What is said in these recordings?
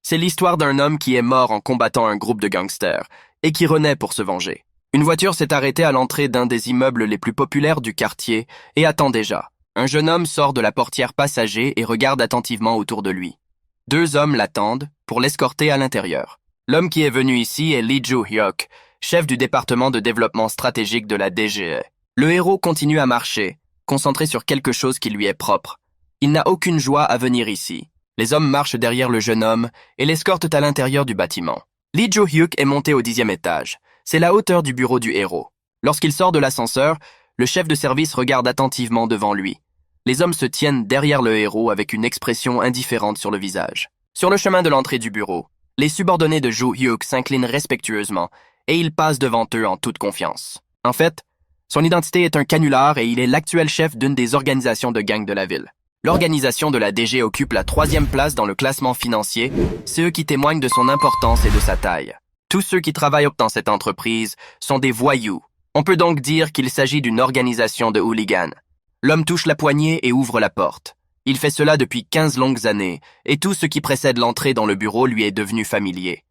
C'est l'histoire d'un homme qui est mort en combattant un groupe de gangsters et qui renaît pour se venger. Une voiture s'est arrêtée à l'entrée d'un des immeubles les plus populaires du quartier et attend déjà. Un jeune homme sort de la portière passager et regarde attentivement autour de lui. Deux hommes l'attendent pour l'escorter à l'intérieur. L'homme qui est venu ici est Lee Joo-hyuk, chef du département de développement stratégique de la DGE. Le héros continue à marcher, concentré sur quelque chose qui lui est propre. Il n'a aucune joie à venir ici. Les hommes marchent derrière le jeune homme et l'escortent à l'intérieur du bâtiment. Lee Joo-hyuk est monté au 10e étage. C'est la hauteur du bureau du héros. Lorsqu'il sort de l'ascenseur, le chef de service regarde attentivement devant lui. Les hommes se tiennent derrière le héros avec une expression indifférente sur le visage. Sur le chemin de l'entrée du bureau, les subordonnés de Joo-hyuk s'inclinent respectueusement et il passe devant eux en toute confiance. En fait, son identité est un canular et il est l'actuel chef d'une des organisations de gangs de la ville. L'organisation de la DG occupe la 3e place dans le classement financier, ce qui témoigne de son importance et de sa taille. Tous ceux qui travaillent dans cette entreprise sont des voyous. On peut donc dire qu'il s'agit d'une organisation de hooligans. L'homme touche la poignée et ouvre la porte. Il fait cela depuis 15 longues années, et tout ce qui précède l'entrée dans le bureau lui est devenu familier.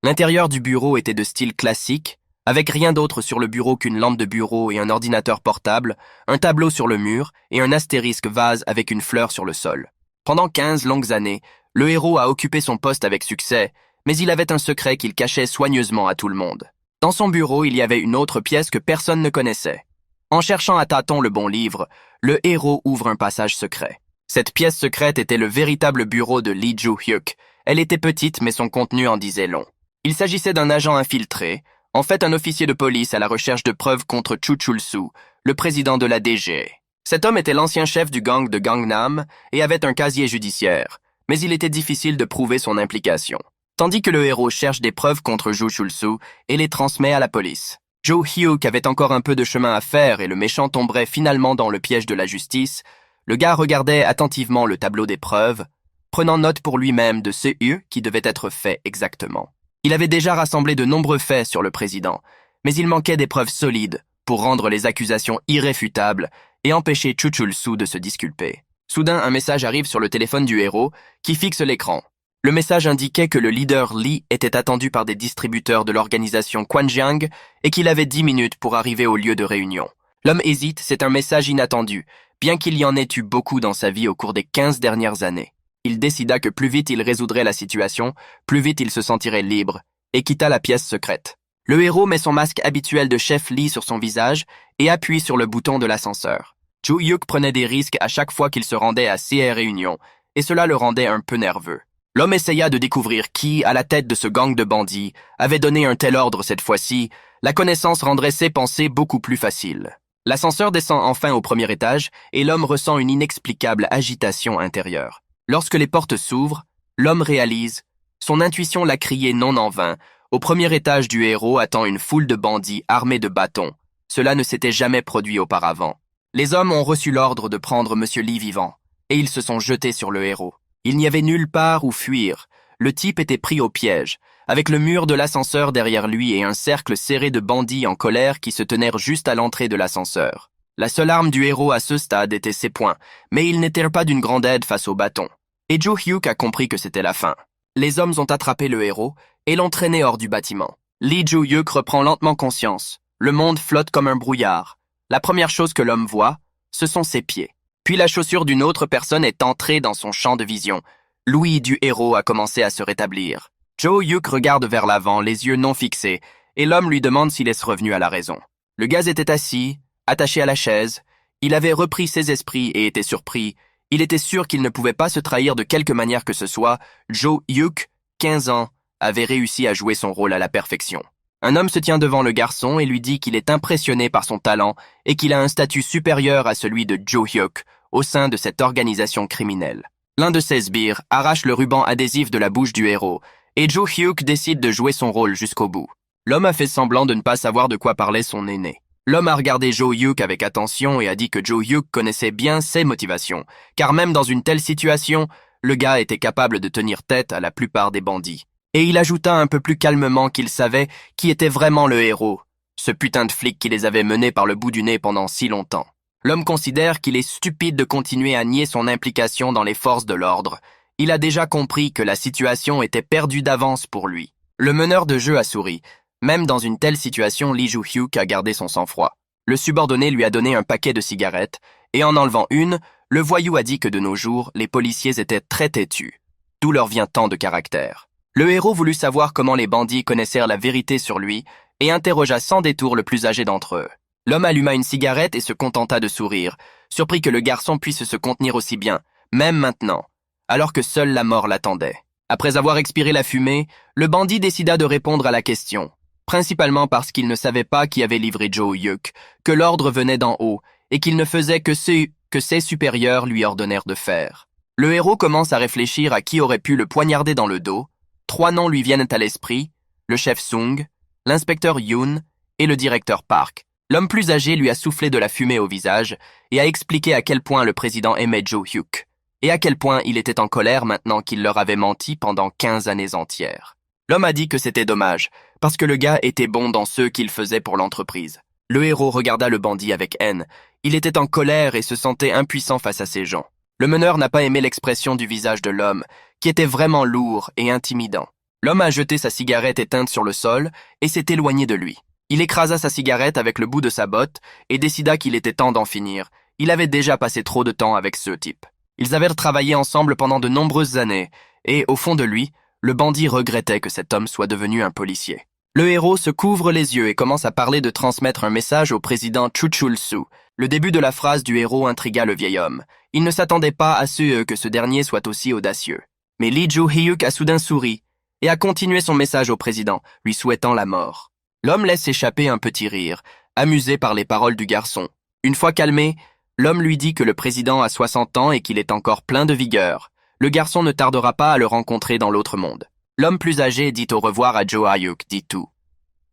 L'intérieur du bureau était de style classique, avec rien d'autre sur le bureau qu'une lampe de bureau et un ordinateur portable, un tableau sur le mur et un astérisque vase avec une fleur sur le sol. Pendant 15 longues années, le héros a occupé son poste avec succès, mais il avait un secret qu'il cachait soigneusement à tout le monde. Dans son bureau, il y avait une autre pièce que personne ne connaissait. En cherchant à tâtons le bon livre, le héros ouvre un passage secret. Cette pièce secrète était le véritable bureau de Lee Joo-hyuk. Elle était petite, mais son contenu en disait long. Il s'agissait d'un agent infiltré, en fait un officier de police à la recherche de preuves contre Cho Chul-soo, le président de la DG. Cet homme était l'ancien chef du gang de Gangnam et avait un casier judiciaire, mais il était difficile de prouver son implication. Tandis que le héros cherche des preuves contre Cho Chul-soo et les transmet à la police. Joo-hyuk avait encore un peu de chemin à faire et le méchant tomberait finalement dans le piège de la justice. Le gars regardait attentivement le tableau des preuves, prenant note pour lui-même de ce qui devait être fait exactement. Il avait déjà rassemblé de nombreux faits sur le président, mais il manquait des preuves solides pour rendre les accusations irréfutables et empêcher Cho Chul-soo de se disculper. Soudain, un message arrive sur le téléphone du héros qui fixe l'écran. Le message indiquait que le leader Lee était attendu par des distributeurs de l'organisation Kwanjiang et qu'il avait 10 minutes pour arriver au lieu de réunion. L'homme hésite, c'est un message inattendu, bien qu'il y en ait eu beaucoup dans sa vie au cours des 15 dernières années. Il décida que plus vite il résoudrait la situation, plus vite il se sentirait libre, et quitta la pièce secrète. Le héros met son masque habituel de chef Lee sur son visage et appuie sur le bouton de l'ascenseur. Joo-hyuk prenait des risques à chaque fois qu'il se rendait à ces réunions, et cela le rendait un peu nerveux. L'homme essaya de découvrir qui, à la tête de ce gang de bandits, avait donné un tel ordre cette fois-ci. La connaissance rendrait ses pensées beaucoup plus faciles. L'ascenseur descend enfin au 1er étage et l'homme ressent une inexplicable agitation intérieure. Lorsque les portes s'ouvrent, l'homme réalise. Son intuition l'a crié non en vain. Au 1er étage du héros attend une foule de bandits armés de bâtons. Cela ne s'était jamais produit auparavant. Les hommes ont reçu l'ordre de prendre Monsieur Lee vivant, et ils se sont jetés sur le héros. Il n'y avait nulle part où fuir. Le type était pris au piège, avec le mur de l'ascenseur derrière lui et un cercle serré de bandits en colère qui se tenaient juste à l'entrée de l'ascenseur. La seule arme du héros à ce stade était ses poings, mais il n'était pas d'une grande aide face au bâton. Et Joo-hyuk a compris que c'était la fin. Les hommes ont attrapé le héros et l'ont traîné hors du bâtiment. Lee Joo-hyuk reprend lentement conscience. Le monde flotte comme un brouillard. La première chose que l'homme voit, ce sont ses pieds. Puis la chaussure d'une autre personne est entrée dans son champ de vision. L'ouïe du héros a commencé à se rétablir. Joo-hyuk regarde vers l'avant, les yeux non fixés, et l'homme lui demande s'il est revenu à la raison. Le gars était assis, attaché à la chaise. Il avait repris ses esprits et était surpris. Il était sûr qu'il ne pouvait pas se trahir de quelque manière que ce soit. Joo-hyuk, 15 ans, avait réussi à jouer son rôle à la perfection. Un homme se tient devant le garçon et lui dit qu'il est impressionné par son talent et qu'il a un statut supérieur à celui de Joo-hyuk au sein de cette organisation criminelle. L'un de ses sbires arrache le ruban adhésif de la bouche du héros et Joo-hyuk décide de jouer son rôle jusqu'au bout. L'homme a fait semblant de ne pas savoir de quoi parlait son aîné. L'homme a regardé Joo-hyuk avec attention et a dit que Joo-hyuk connaissait bien ses motivations, car même dans une telle situation, le gars était capable de tenir tête à la plupart des bandits. Et il ajouta un peu plus calmement qu'il savait qui était vraiment le héros, ce putain de flic qui les avait menés par le bout du nez pendant si longtemps. L'homme considère qu'il est stupide de continuer à nier son implication dans les forces de l'ordre. Il a déjà compris que la situation était perdue d'avance pour lui. Le meneur de jeu a souri. Même dans une telle situation, Lee Joo-hyuk a gardé son sang-froid. Le subordonné lui a donné un paquet de cigarettes, et en enlevant une, le voyou a dit que de nos jours, les policiers étaient très têtus. D'où leur vient tant de caractère. Le héros voulut savoir comment les bandits connaissèrent la vérité sur lui, et interrogea sans détour le plus âgé d'entre eux. L'homme alluma une cigarette et se contenta de sourire, surpris que le garçon puisse se contenir aussi bien, même maintenant, alors que seule la mort l'attendait. Après avoir expiré la fumée, le bandit décida de répondre à la question, principalement parce qu'il ne savait pas qui avait livré Joo-hyuk, que l'ordre venait d'en haut, et qu'il ne faisait que ce que ses supérieurs lui ordonnèrent de faire. Le héros commence à réfléchir à qui aurait pu le poignarder dans le dos. 3 noms lui viennent à l'esprit, le chef Sung, l'inspecteur Yoon et le directeur Park. L'homme plus âgé lui a soufflé de la fumée au visage et a expliqué à quel point le président aimait Joo-hyuk, et à quel point il était en colère maintenant qu'il leur avait menti pendant 15 années entières. L'homme a dit que c'était dommage, parce que le gars était bon dans ce qu'il faisait pour l'entreprise. Le héros regarda le bandit avec haine. Il était en colère et se sentait impuissant face à ces gens. Le meneur n'a pas aimé l'expression du visage de l'homme, qui était vraiment lourd et intimidant. L'homme a jeté sa cigarette éteinte sur le sol et s'est éloigné de lui. Il écrasa sa cigarette avec le bout de sa botte et décida qu'il était temps d'en finir. Il avait déjà passé trop de temps avec ce type. Ils avaient travaillé ensemble pendant de nombreuses années, et, au fond de lui, le bandit regrettait que cet homme soit devenu un policier. Le héros se couvre les yeux et commence à parler de transmettre un message au président Chul-Su. Le début de la phrase du héros intrigua le vieil homme. Il ne s'attendait pas à ce que ce dernier soit aussi audacieux. Mais Lee Joo-hyuk a soudain souri et a continué son message au président, lui souhaitant la mort. L'homme laisse échapper un petit rire, amusé par les paroles du garçon. Une fois calmé, l'homme lui dit que le président a 60 ans et qu'il est encore plein de vigueur. Le garçon ne tardera pas à le rencontrer dans l'autre monde. L'homme plus âgé dit au revoir à Joo-hyuk, dit tout.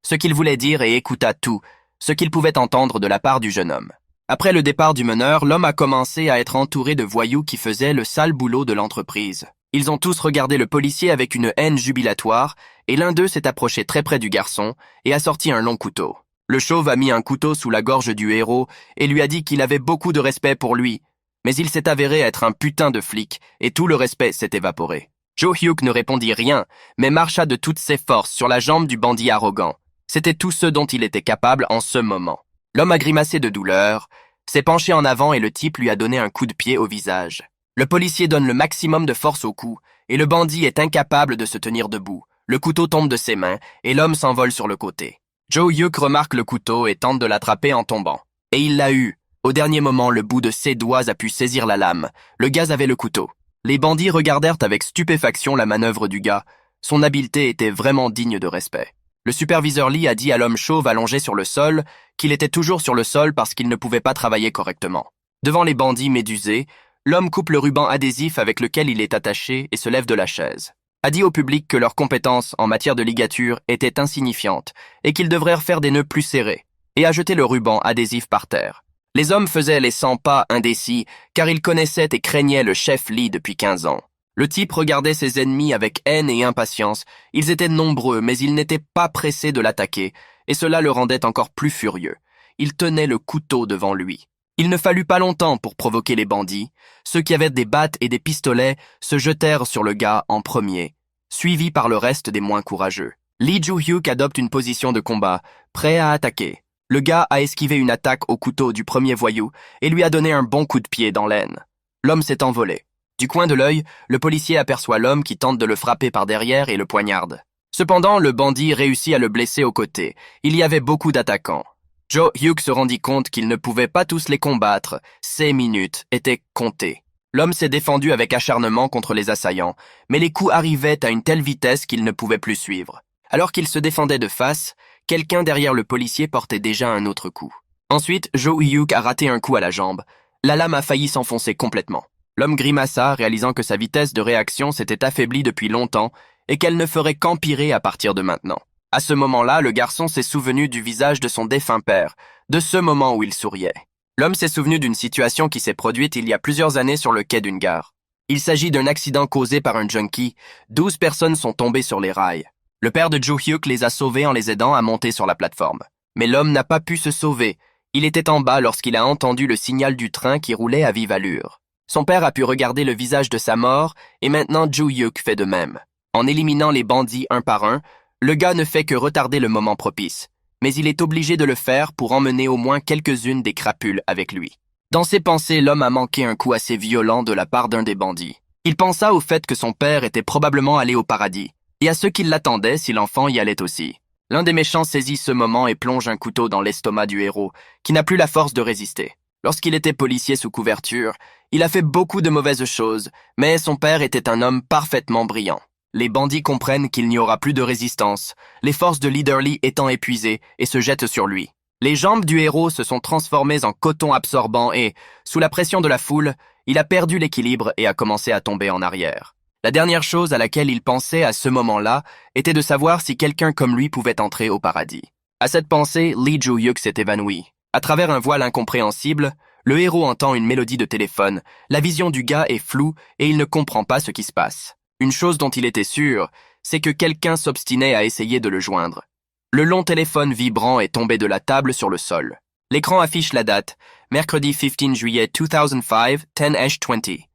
Ce qu'il voulait dire et écouta tout, ce qu'il pouvait entendre de la part du jeune homme. Après le départ du meneur, l'homme a commencé à être entouré de voyous qui faisaient le sale boulot de l'entreprise. Ils ont tous regardé le policier avec une haine jubilatoire, et l'un d'eux s'est approché très près du garçon et a sorti un long couteau. Le chauve a mis un couteau sous la gorge du héros et lui a dit qu'il avait beaucoup de respect pour lui, mais il s'est avéré être un putain de flic et tout le respect s'est évaporé. Joo-hyuk ne répondit rien, mais marcha de toutes ses forces sur la jambe du bandit arrogant. C'était tout ce dont il était capable en ce moment. L'homme a grimacé de douleur, s'est penché en avant et le type lui a donné un coup de pied au visage. Le policier donne le maximum de force au coup, et le bandit est incapable de se tenir debout. Le couteau tombe de ses mains, et l'homme s'envole sur le côté. Joo-hyuk remarque le couteau et tente de l'attraper en tombant. Et il l'a eu. Au dernier moment, le bout de ses doigts a pu saisir la lame. Le gars avait le couteau. Les bandits regardèrent avec stupéfaction la manœuvre du gars. Son habileté était vraiment digne de respect. Le superviseur Lee a dit à l'homme chauve allongé sur le sol qu'il était toujours sur le sol parce qu'il ne pouvait pas travailler correctement. Devant les bandits médusés, l'homme coupe le ruban adhésif avec lequel il est attaché et se lève de la chaise. A dit au public que leurs compétences en matière de ligature étaient insignifiantes et qu'ils devraient faire des nœuds plus serrés, et a jeté le ruban adhésif par terre. Les hommes faisaient les 100 pas indécis car ils connaissaient et craignaient le chef Lee depuis 15 ans. Le type regardait ses ennemis avec haine et impatience. Ils étaient nombreux, mais ils n'étaient pas pressés de l'attaquer, et cela le rendait encore plus furieux. Il tenait le couteau devant lui. Il ne fallut pas longtemps pour provoquer les bandits. Ceux qui avaient des battes et des pistolets se jetèrent sur le gars en premier, suivis par le reste des moins courageux. Lee Joo-hyuk adopte une position de combat, prêt à attaquer. Le gars a esquivé une attaque au couteau du premier voyou et lui a donné un bon coup de pied dans l'aine. L'homme s'est envolé. Du coin de l'œil, le policier aperçoit l'homme qui tente de le frapper par derrière et le poignarde. Cependant, le bandit réussit à le blesser au côté. Il y avait beaucoup d'attaquants. Joo-hyuk se rendit compte qu'il ne pouvait pas tous les combattre. Ses minutes étaient comptées. L'homme s'est défendu avec acharnement contre les assaillants, mais les coups arrivaient à une telle vitesse qu'il ne pouvait plus suivre. Alors qu'il se défendait de face, quelqu'un derrière le policier portait déjà un autre coup. Ensuite, Joo-hyuk a raté un coup à la jambe. La lame a failli s'enfoncer complètement. L'homme grimaça, réalisant que sa vitesse de réaction s'était affaiblie depuis longtemps et qu'elle ne ferait qu'empirer à partir de maintenant. À ce moment-là, le garçon s'est souvenu du visage de son défunt père, de ce moment où il souriait. L'homme s'est souvenu d'une situation qui s'est produite il y a plusieurs années sur le quai d'une gare. Il s'agit d'un accident causé par un junkie. 12 personnes sont tombées sur les rails. Le père de Joo-hyuk les a sauvés en les aidant à monter sur la plateforme. Mais l'homme n'a pas pu se sauver. Il était en bas lorsqu'il a entendu le signal du train qui roulait à vive allure. Son père a pu regarder le visage de sa mort et maintenant Jo-hyuk fait de même. En éliminant les bandits un par un, le gars ne fait que retarder le moment propice, mais il est obligé de le faire pour emmener au moins quelques-unes des crapules avec lui. Dans ses pensées, l'homme a manqué un coup assez violent de la part d'un des bandits. Il pensa au fait que son père était probablement allé au paradis, et à ceux qui l'attendaient si l'enfant y allait aussi. L'un des méchants saisit ce moment et plonge un couteau dans l'estomac du héros, qui n'a plus la force de résister. Lorsqu'il était policier sous couverture, il a fait beaucoup de mauvaises choses, mais son père était un homme parfaitement brillant. Les bandits comprennent qu'il n'y aura plus de résistance, les forces de Leader Lee étant épuisées et se jettent sur lui. Les jambes du héros se sont transformées en coton absorbant et, sous la pression de la foule, il a perdu l'équilibre et a commencé à tomber en arrière. La dernière chose à laquelle il pensait à ce moment-là était de savoir si quelqu'un comme lui pouvait entrer au paradis. À cette pensée, Lee Jo-hyuk s'est évanoui. À travers un voile incompréhensible, le héros entend une mélodie de téléphone, la vision du gars est floue et il ne comprend pas ce qui se passe. Une chose dont il était sûr, c'est que quelqu'un s'obstinait à essayer de le joindre. Le long téléphone vibrant est tombé de la table sur le sol. L'écran affiche la date, mercredi 15 juillet 2005, 10h20.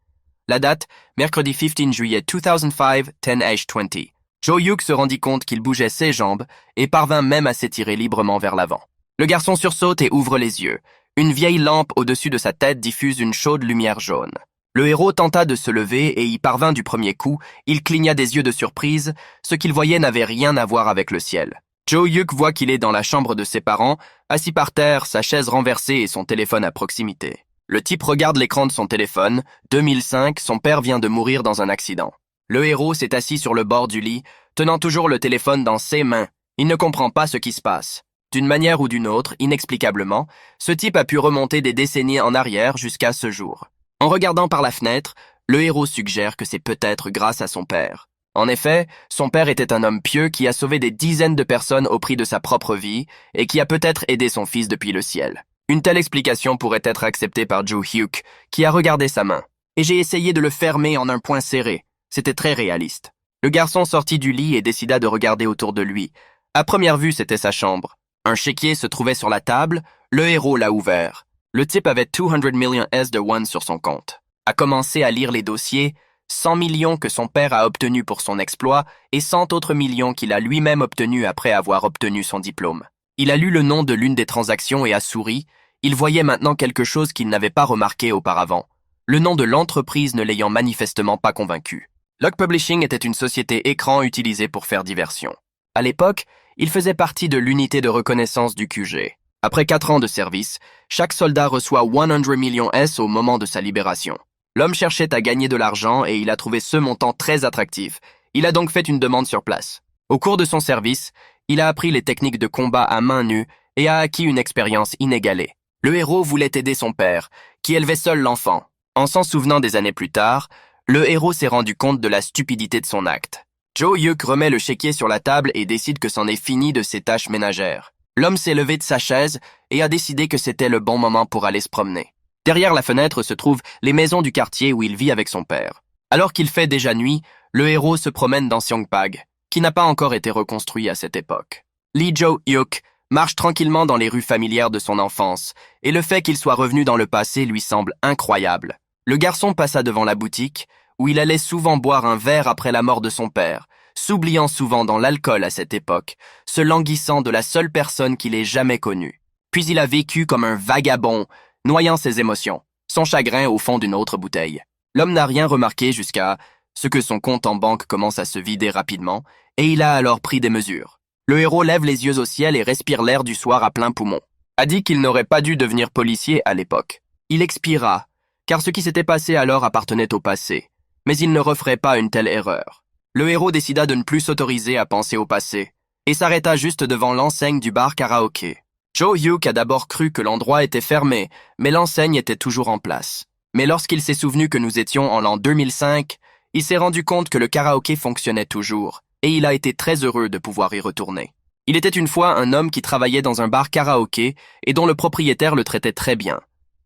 La date, mercredi 15 juillet 2005, 10h20. Jo-hyuk se rendit compte qu'il bougeait ses jambes et parvint même à s'étirer librement vers l'avant. Le garçon sursaute et ouvre les yeux. Une vieille lampe au-dessus de sa tête diffuse une chaude lumière jaune. Le héros tenta de se lever et y parvint du premier coup. Il cligna des yeux de surprise. Ce qu'il voyait n'avait rien à voir avec le ciel. Jo-hyuk voit qu'il est dans la chambre de ses parents, assis par terre, sa chaise renversée et son téléphone à proximité. Le type regarde l'écran de son téléphone. 2005, son père vient de mourir dans un accident. Le héros s'est assis sur le bord du lit, tenant toujours le téléphone dans ses mains. Il ne comprend pas ce qui se passe. D'une manière ou d'une autre, inexplicablement, ce type a pu remonter des décennies en arrière jusqu'à ce jour. En regardant par la fenêtre, le héros suggère que c'est peut-être grâce à son père. En effet, son père était un homme pieux qui a sauvé des dizaines de personnes au prix de sa propre vie et qui a peut-être aidé son fils depuis le ciel. Une telle explication pourrait être acceptée par Jo-hyuk, qui a regardé sa main. Et j'ai essayé de le fermer en un poing serré. C'était très réaliste. Le garçon sortit du lit et décida de regarder autour de lui. À première vue, c'était sa chambre. Un chéquier se trouvait sur la table, le héros l'a ouvert. Le type avait 200 millions de won sur son compte. A commencé à lire les dossiers, 100 millions que son père a obtenus pour son exploit et 100 autres millions qu'il a lui-même obtenus après avoir obtenu son diplôme. Il a lu le nom de l'une des transactions et a souri. Il voyait maintenant quelque chose qu'il n'avait pas remarqué auparavant. Le nom de l'entreprise ne l'ayant manifestement pas convaincu. Log Publishing était une société écran utilisée pour faire diversion. À l'époque, il faisait partie de l'unité de reconnaissance du QG. Après 4 ans de service, chaque soldat reçoit 100 millions au moment de sa libération. L'homme cherchait à gagner de l'argent et il a trouvé ce montant très attractif. Il a donc fait une demande sur place. Au cours de son service, il a appris les techniques de combat à main nue et a acquis une expérience inégalée. Le héros voulait aider son père, qui élevait seul l'enfant. En s'en souvenant des années plus tard, le héros s'est rendu compte de la stupidité de son acte. Jo-hyuk remet le chéquier sur la table et décide que c'en est fini de ses tâches ménagères. L'homme s'est levé de sa chaise et a décidé que c'était le bon moment pour aller se promener. Derrière la fenêtre se trouvent les maisons du quartier où il vit avec son père. Alors qu'il fait déjà nuit, le héros se promène dans Seongpag, qui n'a pas encore été reconstruit à cette époque. Lee Jo-hyuk marche tranquillement dans les rues familières de son enfance, et le fait qu'il soit revenu dans le passé lui semble incroyable. Le garçon passa devant la boutique, où il allait souvent boire un verre après la mort de son père, s'oubliant souvent dans l'alcool à cette époque, se languissant de la seule personne qu'il ait jamais connue. Puis il a vécu comme un vagabond, noyant ses émotions, son chagrin au fond d'une autre bouteille. L'homme n'a rien remarqué jusqu'à ce que son compte en banque commence à se vider rapidement, et il a alors pris des mesures. Le héros lève les yeux au ciel et respire l'air du soir à plein poumon. A dit qu'il n'aurait pas dû devenir policier à l'époque. Il expira, car ce qui s'était passé alors appartenait au passé, mais il ne referait pas une telle erreur. Le héros décida de ne plus s'autoriser à penser au passé, et s'arrêta juste devant l'enseigne du bar karaoké. Jo-hyuk a d'abord cru que l'endroit était fermé, mais l'enseigne était toujours en place. Mais lorsqu'il s'est souvenu que nous étions en l'an 2005, il s'est rendu compte que le karaoké fonctionnait toujours, et il a été très heureux de pouvoir y retourner. Il était une fois un homme qui travaillait dans un bar karaoké et dont le propriétaire le traitait très bien.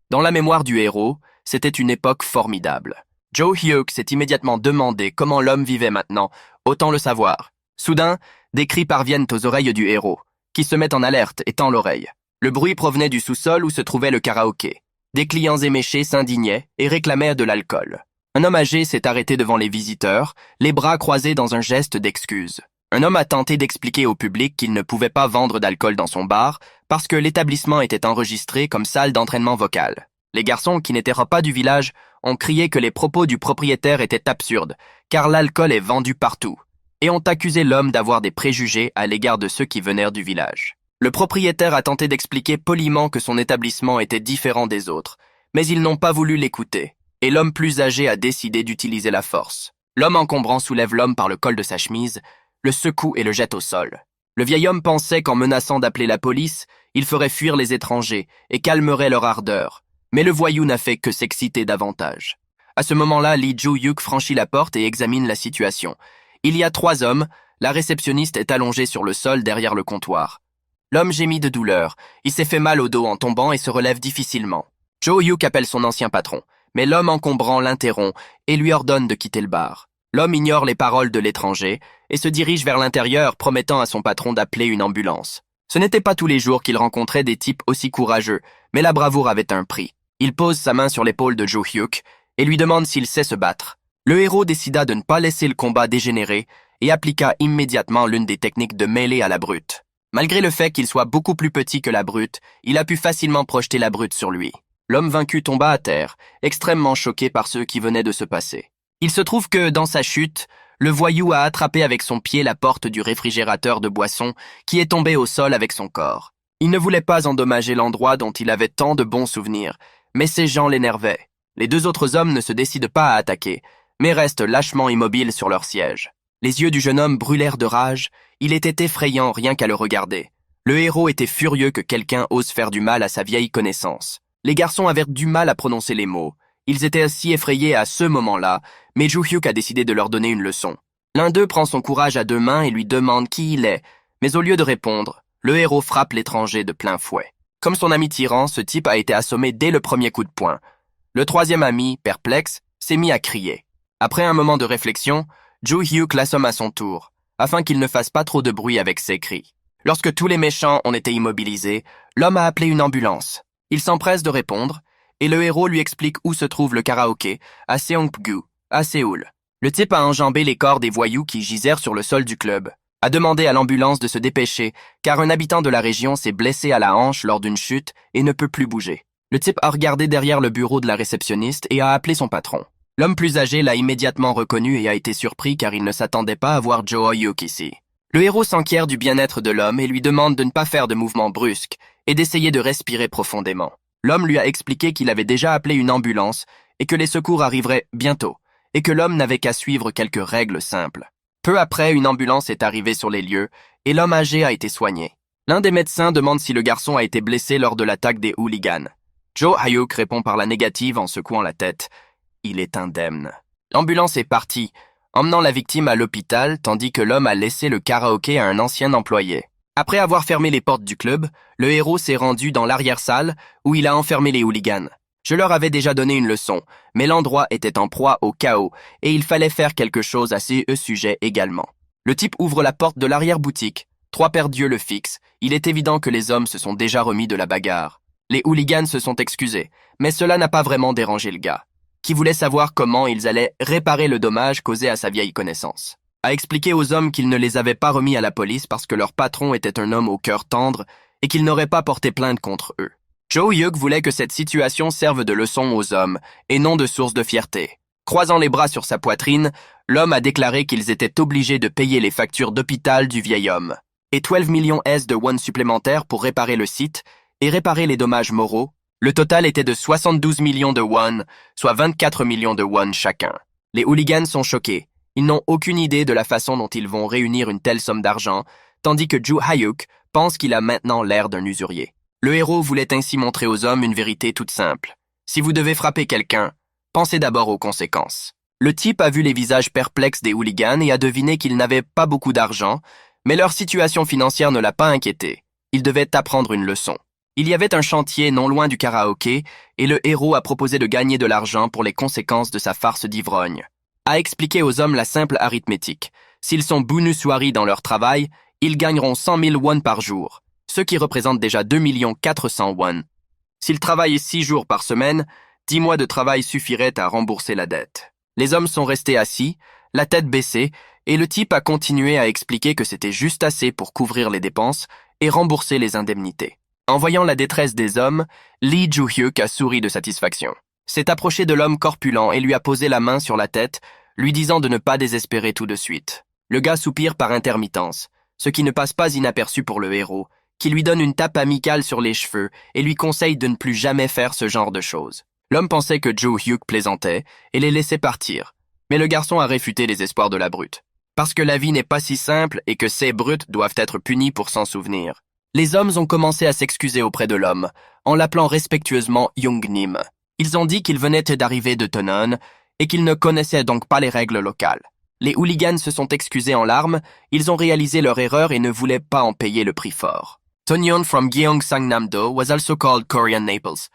Dans la mémoire du héros, c'était une époque formidable. Jo-hyuk s'est immédiatement demandé comment l'homme vivait maintenant, autant le savoir. Soudain, des cris parviennent aux oreilles du héros, qui se met en alerte et tend l'oreille. Le bruit provenait du sous-sol où se trouvait le karaoké. Des clients éméchés s'indignaient et réclamaient de l'alcool. Un homme âgé s'est arrêté devant les visiteurs, les bras croisés dans un geste d'excuse. Un homme a tenté d'expliquer au public qu'il ne pouvait pas vendre d'alcool dans son bar parce que l'établissement était enregistré comme salle d'entraînement vocal. Les garçons qui n'étaient pas du village ont crié que les propos du propriétaire étaient absurdes, car l'alcool est vendu partout, et ont accusé l'homme d'avoir des préjugés à l'égard de ceux qui venaient du village. Le propriétaire a tenté d'expliquer poliment que son établissement était différent des autres, mais ils n'ont pas voulu l'écouter, et l'homme plus âgé a décidé d'utiliser la force. L'homme encombrant soulève l'homme par le col de sa chemise, le secoue et le jette au sol. Le vieil homme pensait qu'en menaçant d'appeler la police, il ferait fuir les étrangers et calmerait leur ardeur. Mais le voyou n'a fait que s'exciter davantage. À ce moment-là, Lee Joo-hyuk franchit la porte et examine la situation. Il y a 3 hommes, la réceptionniste est allongée sur le sol derrière le comptoir. L'homme gémit de douleur, il s'est fait mal au dos en tombant et se relève difficilement. Joo-hyuk appelle son ancien patron, mais l'homme encombrant l'interrompt et lui ordonne de quitter le bar. L'homme ignore les paroles de l'étranger et se dirige vers l'intérieur, promettant à son patron d'appeler une ambulance. Ce n'était pas tous les jours qu'il rencontrait des types aussi courageux, mais la bravoure avait un prix. Il pose sa main sur l'épaule de Joo-hyuk et lui demande s'il sait se battre. Le héros décida de ne pas laisser le combat dégénérer et appliqua immédiatement l'une des techniques de mêlée à la brute. Malgré le fait qu'il soit beaucoup plus petit que la brute, il a pu facilement projeter la brute sur lui. L'homme vaincu tomba à terre, extrêmement choqué par ce qui venait de se passer. Il se trouve que, dans sa chute, le voyou a attrapé avec son pied la porte du réfrigérateur de boissons qui est tombé au sol avec son corps. Il ne voulait pas endommager l'endroit dont il avait tant de bons souvenirs, mais ces gens l'énervaient. Les 2 autres hommes ne se décident pas à attaquer, mais restent lâchement immobiles sur leur siège. Les yeux du jeune homme brûlèrent de rage, il était effrayant rien qu'à le regarder. Le héros était furieux que quelqu'un ose faire du mal à sa vieille connaissance. Les garçons avaient du mal à prononcer les mots. Ils étaient si effrayés à ce moment-là, mais Joo-hyuk a décidé de leur donner une leçon. L'un d'eux prend son courage à 2 mains et lui demande qui il est, mais au lieu de répondre, le héros frappe l'étranger de plein fouet. Comme son ami tyran, ce type a été assommé dès le premier coup de poing. Le 3e ami, perplexe, s'est mis à crier. Après un moment de réflexion, Joo-hyuk l'assomme à son tour, afin qu'il ne fasse pas trop de bruit avec ses cris. Lorsque tous les méchants ont été immobilisés, l'homme a appelé une ambulance. Il s'empresse de répondre, et le héros lui explique où se trouve le karaoké, à Seongpgu, à Séoul. Le type a enjambé les corps des voyous qui gisèrent sur le sol du club, a demandé à l'ambulance de se dépêcher, car un habitant de la région s'est blessé à la hanche lors d'une chute et ne peut plus bouger. Le type a regardé derrière le bureau de la réceptionniste et a appelé son patron. L'homme plus âgé l'a immédiatement reconnu et a été surpris car il ne s'attendait pas à voir Joo-hyuk ici. Le héros s'enquiert du bien-être de l'homme et lui demande de ne pas faire de mouvements brusques et d'essayer de respirer profondément. L'homme lui a expliqué qu'il avait déjà appelé une ambulance et que les secours arriveraient bientôt, et que l'homme n'avait qu'à suivre quelques règles simples. Peu après, une ambulance est arrivée sur les lieux et l'homme âgé a été soigné. L'un des médecins demande si le garçon a été blessé lors de l'attaque des hooligans. Joo-hyuk répond par la négative en secouant la tête. Il est indemne. L'ambulance est partie, emmenant la victime à l'hôpital tandis que l'homme a laissé le karaoké à un ancien employé. Après avoir fermé les portes du club, le héros s'est rendu dans l'arrière-salle où il a enfermé les hooligans. Je leur avais déjà donné une leçon, mais l'endroit était en proie au chaos et il fallait faire quelque chose à ce sujet également. Le type ouvre la porte de l'arrière-boutique. 3 paires d'yeux le fixent. Il est évident que les hommes se sont déjà remis de la bagarre. Les hooligans se sont excusés, mais cela n'a pas vraiment dérangé le gars, qui voulait savoir comment ils allaient réparer le dommage causé à sa vieille connaissance. A expliqué aux hommes qu'ils ne les avaient pas remis à la police parce que leur patron était un homme au cœur tendre et qu'ils n'auraient pas porté plainte contre eux. Joo-hyuk voulait que cette situation serve de leçon aux hommes et non de source de fierté. Croisant les bras sur sa poitrine, l'homme a déclaré qu'ils étaient obligés de payer les factures d'hôpital du vieil homme et 12 millions de won supplémentaires pour réparer le site et réparer les dommages moraux. Le total était de 72 millions de won, soit 24 millions de won chacun. Les hooligans sont choqués. Ils n'ont aucune idée de la façon dont ils vont réunir une telle somme d'argent, tandis que Joo-hyuk pense qu'il a maintenant l'air d'un usurier. Le héros voulait ainsi montrer aux hommes une vérité toute simple. Si vous devez frapper quelqu'un, pensez d'abord aux conséquences. Le type a vu les visages perplexes des hooligans et a deviné qu'ils n'avaient pas beaucoup d'argent, mais leur situation financière ne l'a pas inquiété. Il devait apprendre une leçon. Il y avait un chantier non loin du karaoké et le héros a proposé de gagner de l'argent pour les conséquences de sa farce d'ivrogne. A expliqué aux hommes la simple arithmétique. S'ils sont bunuswari dans leur travail, ils gagneront 100 000 won par jour, ce qui représente déjà 2 400 000 won. S'il travaille 6 jours par semaine, 10 mois de travail suffiraient à rembourser la dette. Les hommes sont restés assis, la tête baissée, et le type a continué à expliquer que c'était juste assez pour couvrir les dépenses et rembourser les indemnités. En voyant la détresse des hommes, Lee Joo-hyuk a souri de satisfaction. S'est approché de l'homme corpulent et lui a posé la main sur la tête, lui disant de ne pas désespérer tout de suite. Le gars soupire par intermittence, ce qui ne passe pas inaperçu pour le héros, qui lui donne une tape amicale sur les cheveux et lui conseille de ne plus jamais faire ce genre de choses. L'homme pensait que Joo-hyuk plaisantait et les laissait partir, mais le garçon a réfuté les espoirs de la brute. Parce que la vie n'est pas si simple et que ces brutes doivent être punies pour s'en souvenir. Les hommes ont commencé à s'excuser auprès de l'homme, en l'appelant respectueusement Young-nim. Ils ont dit qu'ils venaient d'arriver de Tonon et qu'ils ne connaissaient donc pas les règles locales. Les hooligans se sont excusés en larmes, ils ont réalisé leur erreur et ne voulaient pas en payer le prix fort. Tonyeon from Gyeongsangnam-do was also called Korean Naples.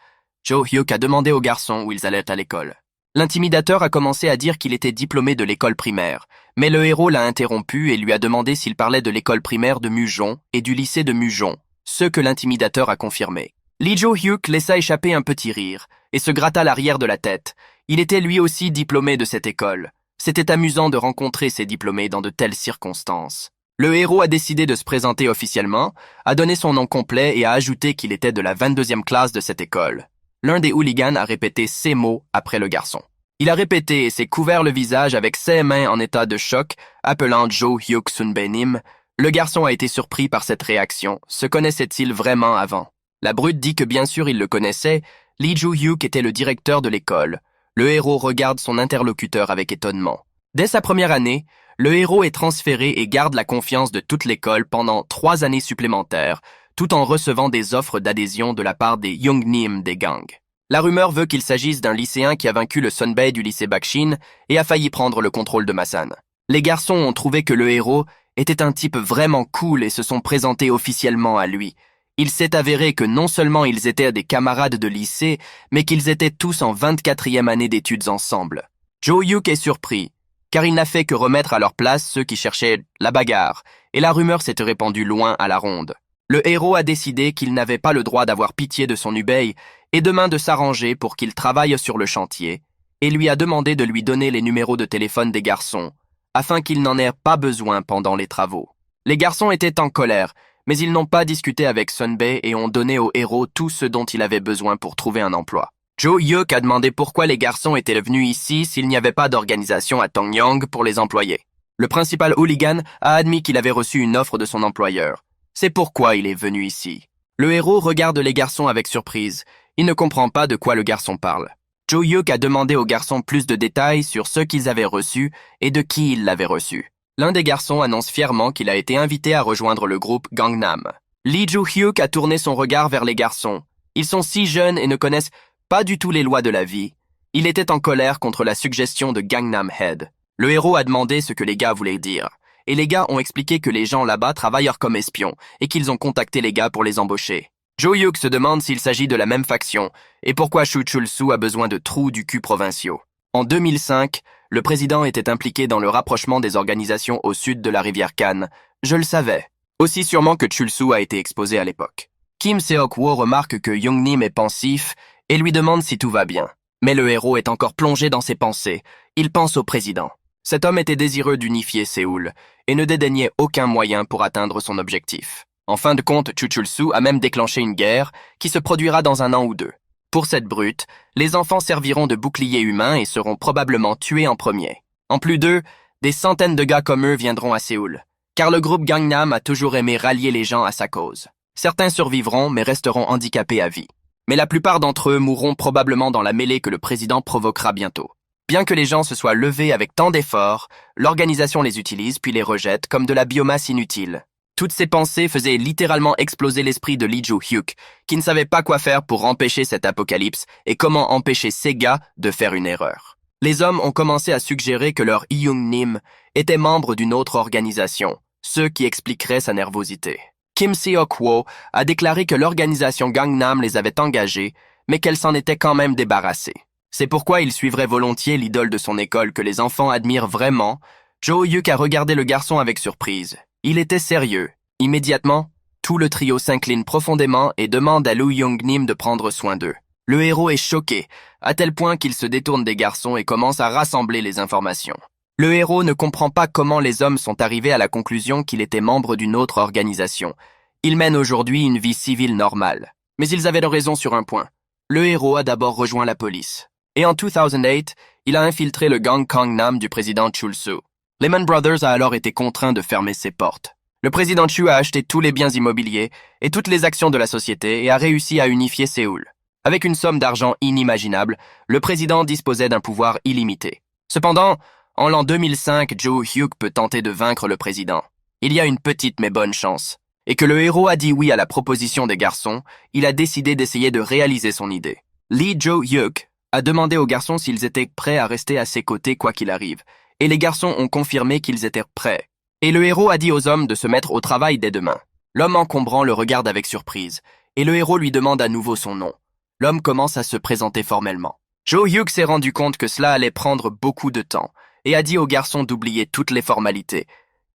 Joo-hyuk a demandé aux garçons où ils allaient à l'école. L'intimidateur a commencé à dire qu'il était diplômé de l'école primaire, mais le héros l'a interrompu et lui a demandé s'il parlait de l'école primaire de Mujon et du lycée de Mujon, ce que l'intimidateur a confirmé. Lee Joo-hyuk laissa échapper un petit rire et se gratta l'arrière de la tête. Il était lui aussi diplômé de cette école. C'était amusant de rencontrer ces diplômés dans de telles circonstances. Le héros a décidé de se présenter officiellement, a donné son nom complet et a ajouté qu'il était de la 22e classe de cette école. L'un des hooligans a répété ces mots après le garçon. Il a répété et s'est couvert le visage avec ses mains en état de choc, appelant Joo-hyuk Sunbaenim. Le garçon a été surpris par cette réaction. Se connaissait-il vraiment avant? La brute dit que bien sûr il le connaissait. Lee Joo-hyuk était le directeur de l'école. Le héros regarde son interlocuteur avec étonnement. Dès sa première année, le héros est transféré et garde la confiance de toute l'école pendant 3 années supplémentaires, tout en recevant des offres d'adhésion de la part des Young-nim des gangs. La rumeur veut qu'il s'agisse d'un lycéen qui a vaincu le Sunbae du lycée Bakshin et a failli prendre le contrôle de Masan. Les garçons ont trouvé que le héros était un type vraiment cool et se sont présentés officiellement à lui. Il s'est avéré que non seulement ils étaient des camarades de lycée, mais qu'ils étaient tous en 24e année d'études ensemble. Joo-hyuk est surpris, car il n'a fait que remettre à leur place ceux qui cherchaient la bagarre, et la rumeur s'est répandue loin à la ronde. Le héros a décidé qu'il n'avait pas le droit d'avoir pitié de son Ubei et demain de s'arranger pour qu'il travaille sur le chantier, et lui a demandé de lui donner les numéros de téléphone des garçons, afin qu'il n'en ait pas besoin pendant les travaux. Les garçons étaient en colère, mais ils n'ont pas discuté avec Sunbae et ont donné au héros tout ce dont il avait besoin pour trouver un emploi. Joo-hyuk a demandé pourquoi les garçons étaient venus ici s'il n'y avait pas d'organisation à Tongyang pour les employés. Le principal hooligan a admis qu'il avait reçu une offre de son employeur. C'est pourquoi il est venu ici. Le héros regarde les garçons avec surprise. Il ne comprend pas de quoi le garçon parle. Joo-hyuk a demandé aux garçons plus de détails sur ce qu'ils avaient reçu et de qui ils l'avaient reçu. L'un des garçons annonce fièrement qu'il a été invité à rejoindre le groupe Gangnam. Lee Joo-hyuk a tourné son regard vers les garçons. Ils sont si jeunes et ne connaissent pas du tout les lois de la vie. Il était en colère contre la suggestion de Gangnam Head. Le héros a demandé ce que les gars voulaient dire. Et les gars ont expliqué que les gens là-bas travaillent comme espions et qu'ils ont contacté les gars pour les embaucher. Joo-hyuk se demande s'il s'agit de la même faction et pourquoi Chu Chul-soo a besoin de trous du cul provinciaux. En 2005, le président était impliqué dans le rapprochement des organisations au sud de la rivière Kan. Je le savais. Aussi sûrement que Chul-soo a été exposé à l'époque. Kim Seok-woo remarque que Young-nim est pensif et lui demande si tout va bien. Mais le héros est encore plongé dans ses pensées. Il pense au président. Cet homme était désireux d'unifier Séoul et ne dédaignait aucun moyen pour atteindre son objectif. En fin de compte, Chu Chul-soo a même déclenché une guerre qui se produira dans 1 an ou 2. Pour cette brute, les enfants serviront de boucliers humains et seront probablement tués en premier. En plus d'eux, des centaines de gars comme eux viendront à Séoul, car le groupe Gangnam a toujours aimé rallier les gens à sa cause. Certains survivront mais resteront handicapés à vie. Mais la plupart d'entre eux mourront probablement dans la mêlée que le président provoquera bientôt. Bien que les gens se soient levés avec tant d'efforts, l'organisation les utilise puis les rejette comme de la biomasse inutile. Toutes ces pensées faisaient littéralement exploser l'esprit de Lee Joo-hyuk, qui ne savait pas quoi faire pour empêcher cet apocalypse et comment empêcher ces gars de faire une erreur. Les hommes ont commencé à suggérer que leur Young-nim était membre d'une autre organisation, ce qui expliquerait sa nervosité. Kim Seok-woo a déclaré que l'organisation Gangnam les avait engagés, mais qu'elle s'en était quand même débarrassée. C'est pourquoi il suivrait volontiers l'idole de son école que les enfants admirent vraiment. Joo-hyuk a regardé le garçon avec surprise. Il était sérieux. Immédiatement, Tout le trio s'incline profondément et demande à Loo Young-nim de prendre soin d'eux. Le héros est choqué, à tel point qu'il se détourne des garçons et commence à rassembler les informations. Le héros ne comprend pas comment les hommes sont arrivés à la conclusion qu'il était membre d'une autre organisation. Ils mènent aujourd'hui une vie civile normale. Mais ils avaient raison sur un point. Le héros a d'abord rejoint la police. Et en 2008, il a infiltré le gang Gangnam du président Chul-soo. Lehman Brothers a alors été contraint de fermer ses portes. Le président Chu a acheté tous les biens immobiliers et toutes les actions de la société et a réussi à unifier Séoul. Avec une somme d'argent inimaginable, le président disposait d'un pouvoir illimité. Cependant, en l'an 2005, Jo Hyuk peut tenter de vaincre le président. Il y a une petite mais bonne chance. Et que le héros a dit oui à la proposition des garçons, il a décidé d'essayer de réaliser son idée. Lee Jo-hyuk a demandé aux garçons s'ils étaient prêts à rester à ses côtés quoi qu'il arrive, et les garçons ont confirmé qu'ils étaient prêts. Et le héros a dit aux hommes de se mettre au travail dès demain. L'homme encombrant le regarde avec surprise, et le héros lui demande à nouveau son nom. L'homme commence à se présenter formellement. Jo-hyuk s'est rendu compte que cela allait prendre beaucoup de temps, et a dit aux garçons d'oublier toutes les formalités,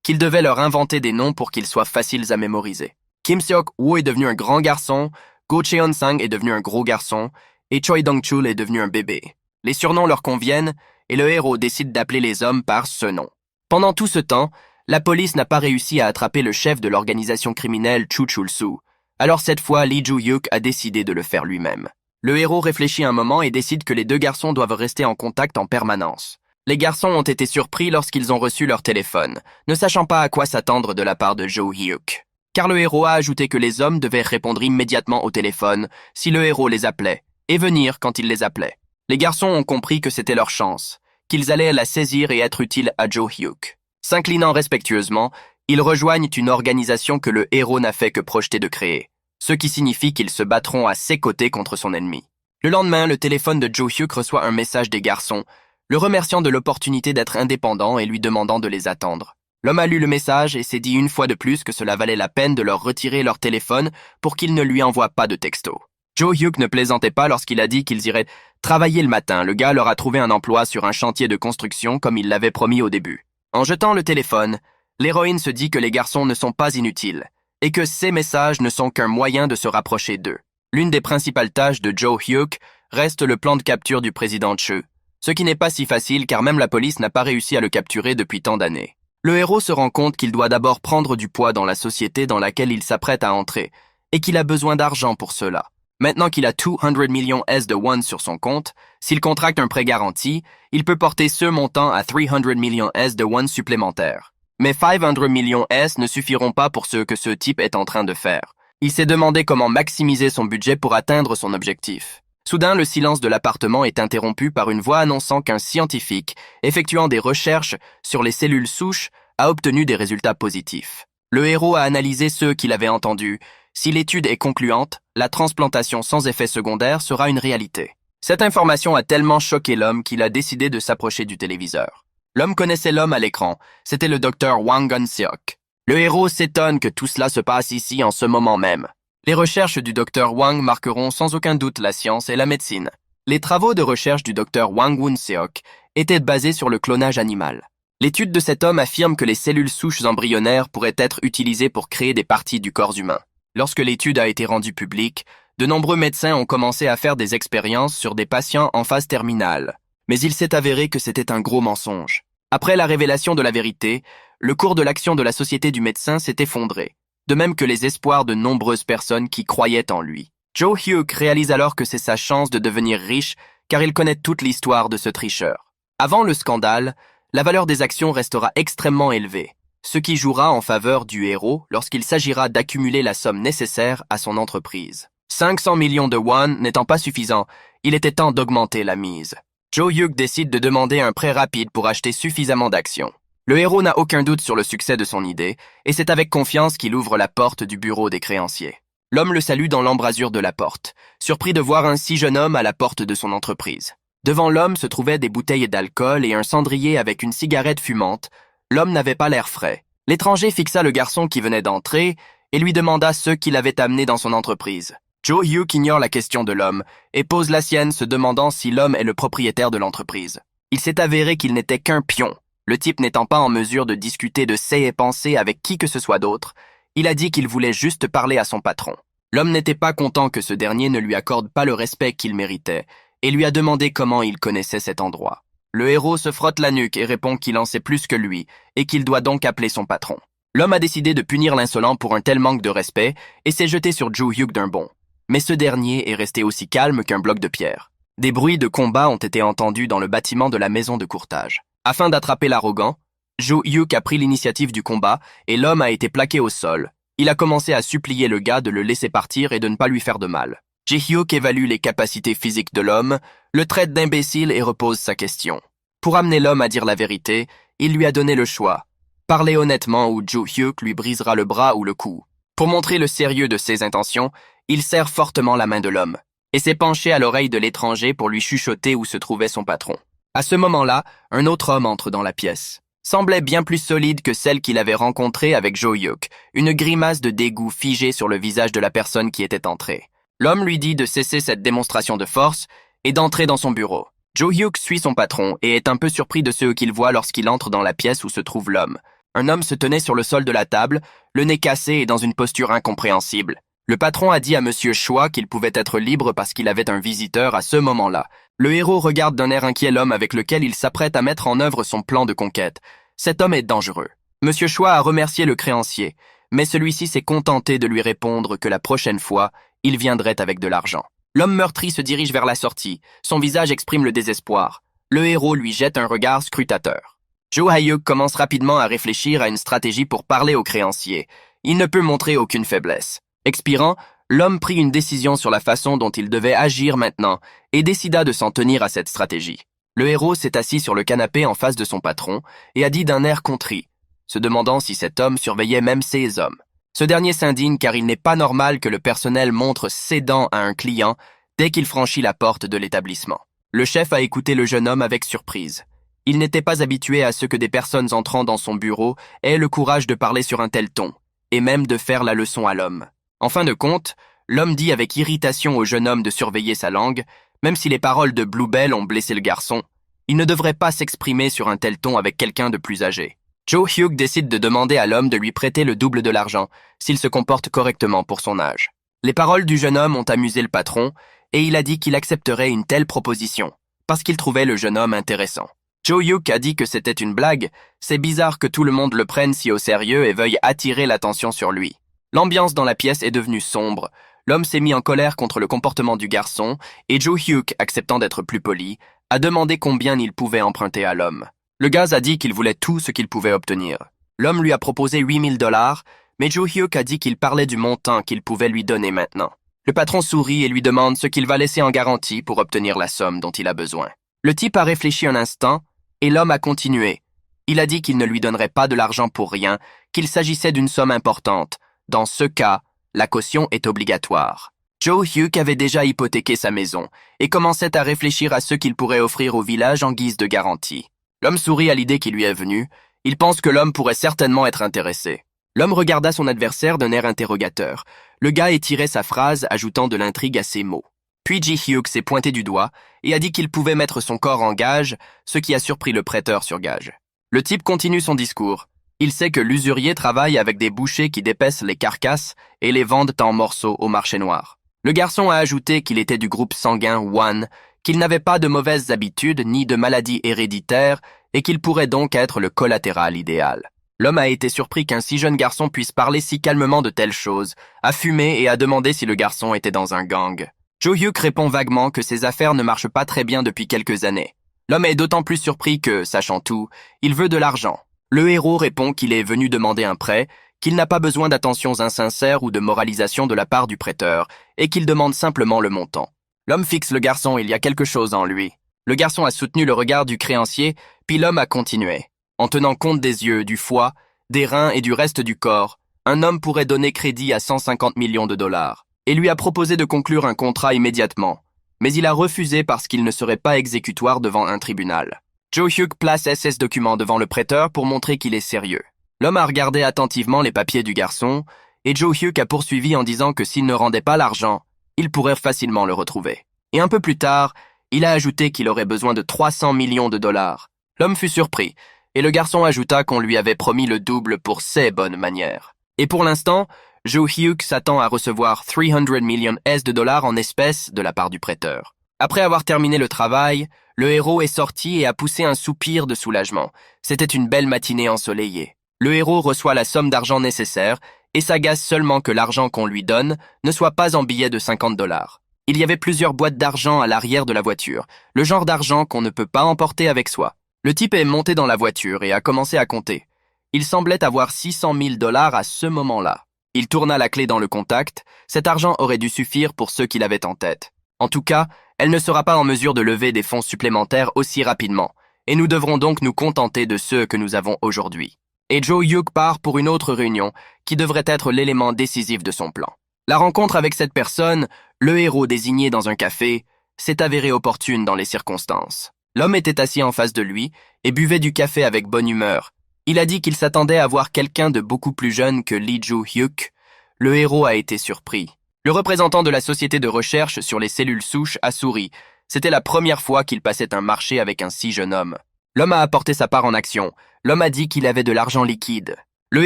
qu'il devait leur inventer des noms pour qu'ils soient faciles à mémoriser. Kim Seok-woo est devenu un grand garçon, Go Cheon-sang est devenu un gros garçon, et Choi Dong-chul est devenu un bébé. Les surnoms leur conviennent, et le héros décide d'appeler les hommes par ce nom. Pendant tout ce temps, la police n'a pas réussi à attraper le chef de l'organisation criminelle Chu Chul-soo. Alors cette fois, Lee Jo-hyuk a décidé de le faire lui-même. Le héros réfléchit un moment et décide que les deux garçons doivent rester en contact en permanence. Les garçons ont été surpris lorsqu'ils ont reçu leur téléphone, ne sachant pas à quoi s'attendre de la part de Jo-hyuk. Car le héros a ajouté que les hommes devaient répondre immédiatement au téléphone si le héros les appelait, et venir quand il les appelait. Les garçons ont compris que c'était leur chance, qu'ils allaient la saisir et être utiles à Jo-hyuk. S'inclinant respectueusement, ils rejoignent une organisation que le héros n'a fait que projeter de créer, ce qui signifie qu'ils se battront à ses côtés contre son ennemi. Le lendemain, le téléphone de Jo-hyuk reçoit un message des garçons, le remerciant de l'opportunité d'être indépendant et lui demandant de les attendre. L'homme a lu le message et s'est dit une fois de plus que cela valait la peine de leur retirer leur téléphone pour qu'ils ne lui envoient pas de texto. Jo-hyuk ne plaisantait pas lorsqu'il a dit qu'ils iraient travailler le matin. Le gars leur a trouvé un emploi sur un chantier de construction comme il l'avait promis au début. En jetant le téléphone, l'héroïne se dit que les garçons ne sont pas inutiles et que ces messages ne sont qu'un moyen de se rapprocher d'eux. L'une des principales tâches de Jo-hyuk reste le plan de capture du président Chu, ce qui n'est pas si facile car même la police n'a pas réussi à le capturer depuis tant d'années. Le héros se rend compte qu'il doit d'abord prendre du poids dans la société dans laquelle il s'apprête à entrer et qu'il a besoin d'argent pour cela. Maintenant qu'il a 200 millions S de won sur son compte, s'il contracte un prêt garanti, il peut porter ce montant à 300 millions S de won supplémentaires. Mais 500 millions S ne suffiront pas pour ce que ce type est en train de faire. Il s'est demandé comment maximiser son budget pour atteindre son objectif. Soudain, le silence de l'appartement est interrompu par une voix annonçant qu'un scientifique, effectuant des recherches sur les cellules souches, a obtenu des résultats positifs. Le héros a analysé ceux qu'il avait entendus. Si l'étude est concluante, la transplantation sans effet secondaire sera une réalité. Cette information a tellement choqué l'homme qu'il a décidé de s'approcher du téléviseur. L'homme connaissait l'homme à l'écran, c'était le docteur Wang Gun-seok. Le héros s'étonne que tout cela se passe ici en ce moment même. Les recherches du docteur Wang marqueront sans aucun doute la science et la médecine. Les travaux de recherche du docteur Wang Won-seok étaient basés sur le clonage animal. L'étude de cet homme affirme que les cellules souches embryonnaires pourraient être utilisées pour créer des parties du corps humain. Lorsque l'étude a été rendue publique, de nombreux médecins ont commencé à faire des expériences sur des patients en phase terminale. Mais il s'est avéré que c'était un gros mensonge. Après la révélation de la vérité, le cours de l'action de la société du médecin s'est effondré, de même que les espoirs de nombreuses personnes qui croyaient en lui. Jo-hyuk réalise alors que c'est sa chance de devenir riche car il connaît toute l'histoire de ce tricheur. Avant le scandale, la valeur des actions restera extrêmement élevée, ce qui jouera en faveur du héros lorsqu'il s'agira d'accumuler la somme nécessaire à son entreprise. 500 millions de won n'étant pas suffisant, il était temps d'augmenter la mise. Jo-hyuk décide de demander un prêt rapide pour acheter suffisamment d'actions. Le héros n'a aucun doute sur le succès de son idée, et c'est avec confiance qu'il ouvre la porte du bureau des créanciers. L'homme le salue dans l'embrasure de la porte, surpris de voir un si jeune homme à la porte de son entreprise. Devant l'homme se trouvaient des bouteilles d'alcool et un cendrier avec une cigarette fumante. L'homme n'avait pas l'air frais. L'étranger fixa le garçon qui venait d'entrer et lui demanda ce qu'il avait amené dans son entreprise. Jo-hyuk ignore la question de l'homme et pose la sienne se demandant si l'homme est le propriétaire de l'entreprise. Il s'est avéré qu'il n'était qu'un pion. Le type n'étant pas en mesure de discuter de ses pensées avec qui que ce soit d'autre, Il a dit qu'il voulait juste parler à son patron. L'homme n'était pas content que ce dernier ne lui accorde pas le respect qu'il méritait et lui a demandé comment il connaissait cet endroit. Le héros se frotte la nuque et répond qu'il en sait plus que lui et qu'il doit donc appeler son patron. L'homme a décidé de punir l'insolent pour un tel manque de respect et s'est jeté sur Joe Hugh d'un bond. Mais ce dernier est resté aussi calme qu'un bloc de pierre. Des bruits de combat ont été entendus dans le bâtiment de la maison de courtage. Afin d'attraper l'arrogant, Joe Hugh a pris l'initiative du combat et l'homme a été plaqué au sol. Il a commencé à supplier le gars de le laisser partir et de ne pas lui faire de mal. Ji-hyuk évalue les capacités physiques de l'homme, le traite d'imbécile et repose sa question. Pour amener l'homme à dire la vérité, il lui a donné le choix. Parler honnêtement ou Ji-hyuk lui brisera le bras ou le cou. Pour montrer le sérieux de ses intentions, il serre fortement la main de l'homme et s'est penché à l'oreille de l'étranger pour lui chuchoter où se trouvait son patron. À ce moment-là, un autre homme entre dans la pièce. Semblait bien plus solide que celle qu'il avait rencontrée avec Ji-hyuk, une grimace de dégoût figée sur le visage de la personne qui était entrée. L'homme lui dit de cesser cette démonstration de force et d'entrer dans son bureau. Ji-hyuk suit son patron et est un peu surpris de ce qu'il voit lorsqu'il entre dans la pièce où se trouve l'homme. Un homme se tenait sur le sol de la table, le nez cassé et dans une posture incompréhensible. Le patron a dit à Monsieur Choi qu'il pouvait être libre parce qu'il avait un visiteur à ce moment-là. Le héros regarde d'un air inquiet l'homme avec lequel il s'apprête à mettre en œuvre son plan de conquête. Cet homme est dangereux. Monsieur Choi a remercié le créancier, mais celui-ci s'est contenté de lui répondre que la prochaine fois, il viendrait avec de l'argent. L'homme meurtri se dirige vers la sortie. Son visage exprime le désespoir. Le héros lui jette un regard scrutateur. Jo Ha-hyuk commence rapidement à réfléchir à une stratégie pour parler au créancier. Il ne peut montrer aucune faiblesse. Expirant, l'homme prit une décision sur la façon dont il devait agir maintenant et décida de s'en tenir à cette stratégie. Le héros s'est assis sur le canapé en face de son patron et a dit d'un air contrit, se demandant si cet homme surveillait même ses hommes. Ce dernier s'indigne car il n'est pas normal que le personnel montre ses dents à un client dès qu'il franchit la porte de l'établissement. Le chef a écouté le jeune homme avec surprise. Il n'était pas habitué à ce que des personnes entrant dans son bureau aient le courage de parler sur un tel ton, et même de faire la leçon à l'homme. En fin de compte, l'homme dit avec irritation au jeune homme de surveiller sa langue, même si les paroles de Bluebell ont blessé le garçon, il ne devrait pas s'exprimer sur un tel ton avec quelqu'un de plus âgé. Jo Hyuk décide de demander à l'homme de lui prêter le double de l'argent s'il se comporte correctement pour son âge. Les paroles du jeune homme ont amusé le patron et il a dit qu'il accepterait une telle proposition parce qu'il trouvait le jeune homme intéressant. Jo Hyuk a dit que c'était une blague, c'est bizarre que tout le monde le prenne si au sérieux et veuille attirer l'attention sur lui. L'ambiance dans la pièce est devenue sombre, l'homme s'est mis en colère contre le comportement du garçon et Jo Hyuk, acceptant d'être plus poli, a demandé combien il pouvait emprunter à l'homme. Le gars a dit qu'il voulait tout ce qu'il pouvait obtenir. L'homme lui a proposé 8 000 $, mais Jo Hyuk a dit qu'il parlait du montant qu'il pouvait lui donner maintenant. Le patron sourit et lui demande ce qu'il va laisser en garantie pour obtenir la somme dont il a besoin. Le type a réfléchi un instant et l'homme a continué. Il a dit qu'il ne lui donnerait pas de l'argent pour rien, qu'il s'agissait d'une somme importante. Dans ce cas, la caution est obligatoire. Jo Hyuk avait déjà hypothéqué sa maison et commençait à réfléchir à ce qu'il pourrait offrir au village en guise de garantie. L'homme sourit à l'idée qui lui est venue. Il pense que l'homme pourrait certainement être intéressé. L'homme regarda son adversaire d'un air interrogateur. Le gars étirait sa phrase, ajoutant de l'intrigue à ses mots. Puis Ji-hyuk s'est pointé du doigt et a dit qu'il pouvait mettre son corps en gage, ce qui a surpris le prêteur sur gage. Le type continue son discours. Il sait que l'usurier travaille avec des bouchers qui dépècent les carcasses et les vendent en morceaux au marché noir. Le garçon a ajouté qu'il était du groupe sanguin One, qu'il n'avait pas de mauvaises habitudes ni de maladies héréditaires et qu'il pourrait donc être le collatéral idéal. L'homme a été surpris qu'un si jeune garçon puisse parler si calmement de telles choses, a fumé et a demandé si le garçon était dans un gang. Jo Hyuk répond vaguement que ses affaires ne marchent pas très bien depuis quelques années. L'homme est d'autant plus surpris que, sachant tout, il veut de l'argent. Le héros répond qu'il est venu demander un prêt, qu'il n'a pas besoin d'attentions insincères ou de moralisation de la part du prêteur, et qu'il demande simplement le montant. L'homme fixe le garçon, il y a quelque chose en lui. Le garçon a soutenu le regard du créancier, puis l'homme a continué. En tenant compte des yeux, du foie, des reins et du reste du corps, un homme pourrait donner crédit à 150 millions de dollars, et lui a proposé de conclure un contrat immédiatement. Mais il a refusé parce qu'il ne serait pas exécutoire devant un tribunal. Jo Hyuk place SS documents devant le prêteur pour montrer qu'il est sérieux. L'homme a regardé attentivement les papiers du garçon, et Jo Hyuk a poursuivi en disant que s'il ne rendait pas l'argent, il pourrait facilement le retrouver. Et un peu plus tard, il a ajouté qu'il aurait besoin de 300 millions de dollars. L'homme fut surpris, et le garçon ajouta qu'on lui avait promis le double pour ses bonnes manières. Et pour l'instant, Joe Hyuk s'attend à recevoir 300 millions de dollars en espèces de la part du prêteur. Après avoir terminé le travail, le héros est sorti et a poussé un soupir de soulagement. C'était une belle matinée ensoleillée. Le héros reçoit la somme d'argent nécessaire et s'agace seulement que l'argent qu'on lui donne ne soit pas en billets de 50 dollars. Il y avait plusieurs boîtes d'argent à l'arrière de la voiture, le genre d'argent qu'on ne peut pas emporter avec soi. Le type est monté dans la voiture et a commencé à compter. Il semblait avoir 600 000 dollars à ce moment-là. Il tourna la clé dans le contact, cet argent aurait dû suffire pour ceux qu'il avait en tête. En tout cas, elle ne sera pas en mesure de lever des fonds supplémentaires aussi rapidement, et nous devrons donc nous contenter de ceux que nous avons aujourd'hui. Et Joe Hyuk part pour une autre réunion, qui devrait être l'élément décisif de son plan. La rencontre avec cette personne, le héros désigné dans un café, s'est avérée opportune dans les circonstances. L'homme était assis en face de lui et buvait du café avec bonne humeur. Il a dit qu'il s'attendait à voir quelqu'un de beaucoup plus jeune que Lee Joo-hyuk. Le héros a été surpris. Le représentant de la société de recherche sur les cellules souches a souri. C'était la première fois qu'il passait un marché avec un si jeune homme. L'homme a apporté sa part en action. L'homme a dit qu'il avait de l'argent liquide. Le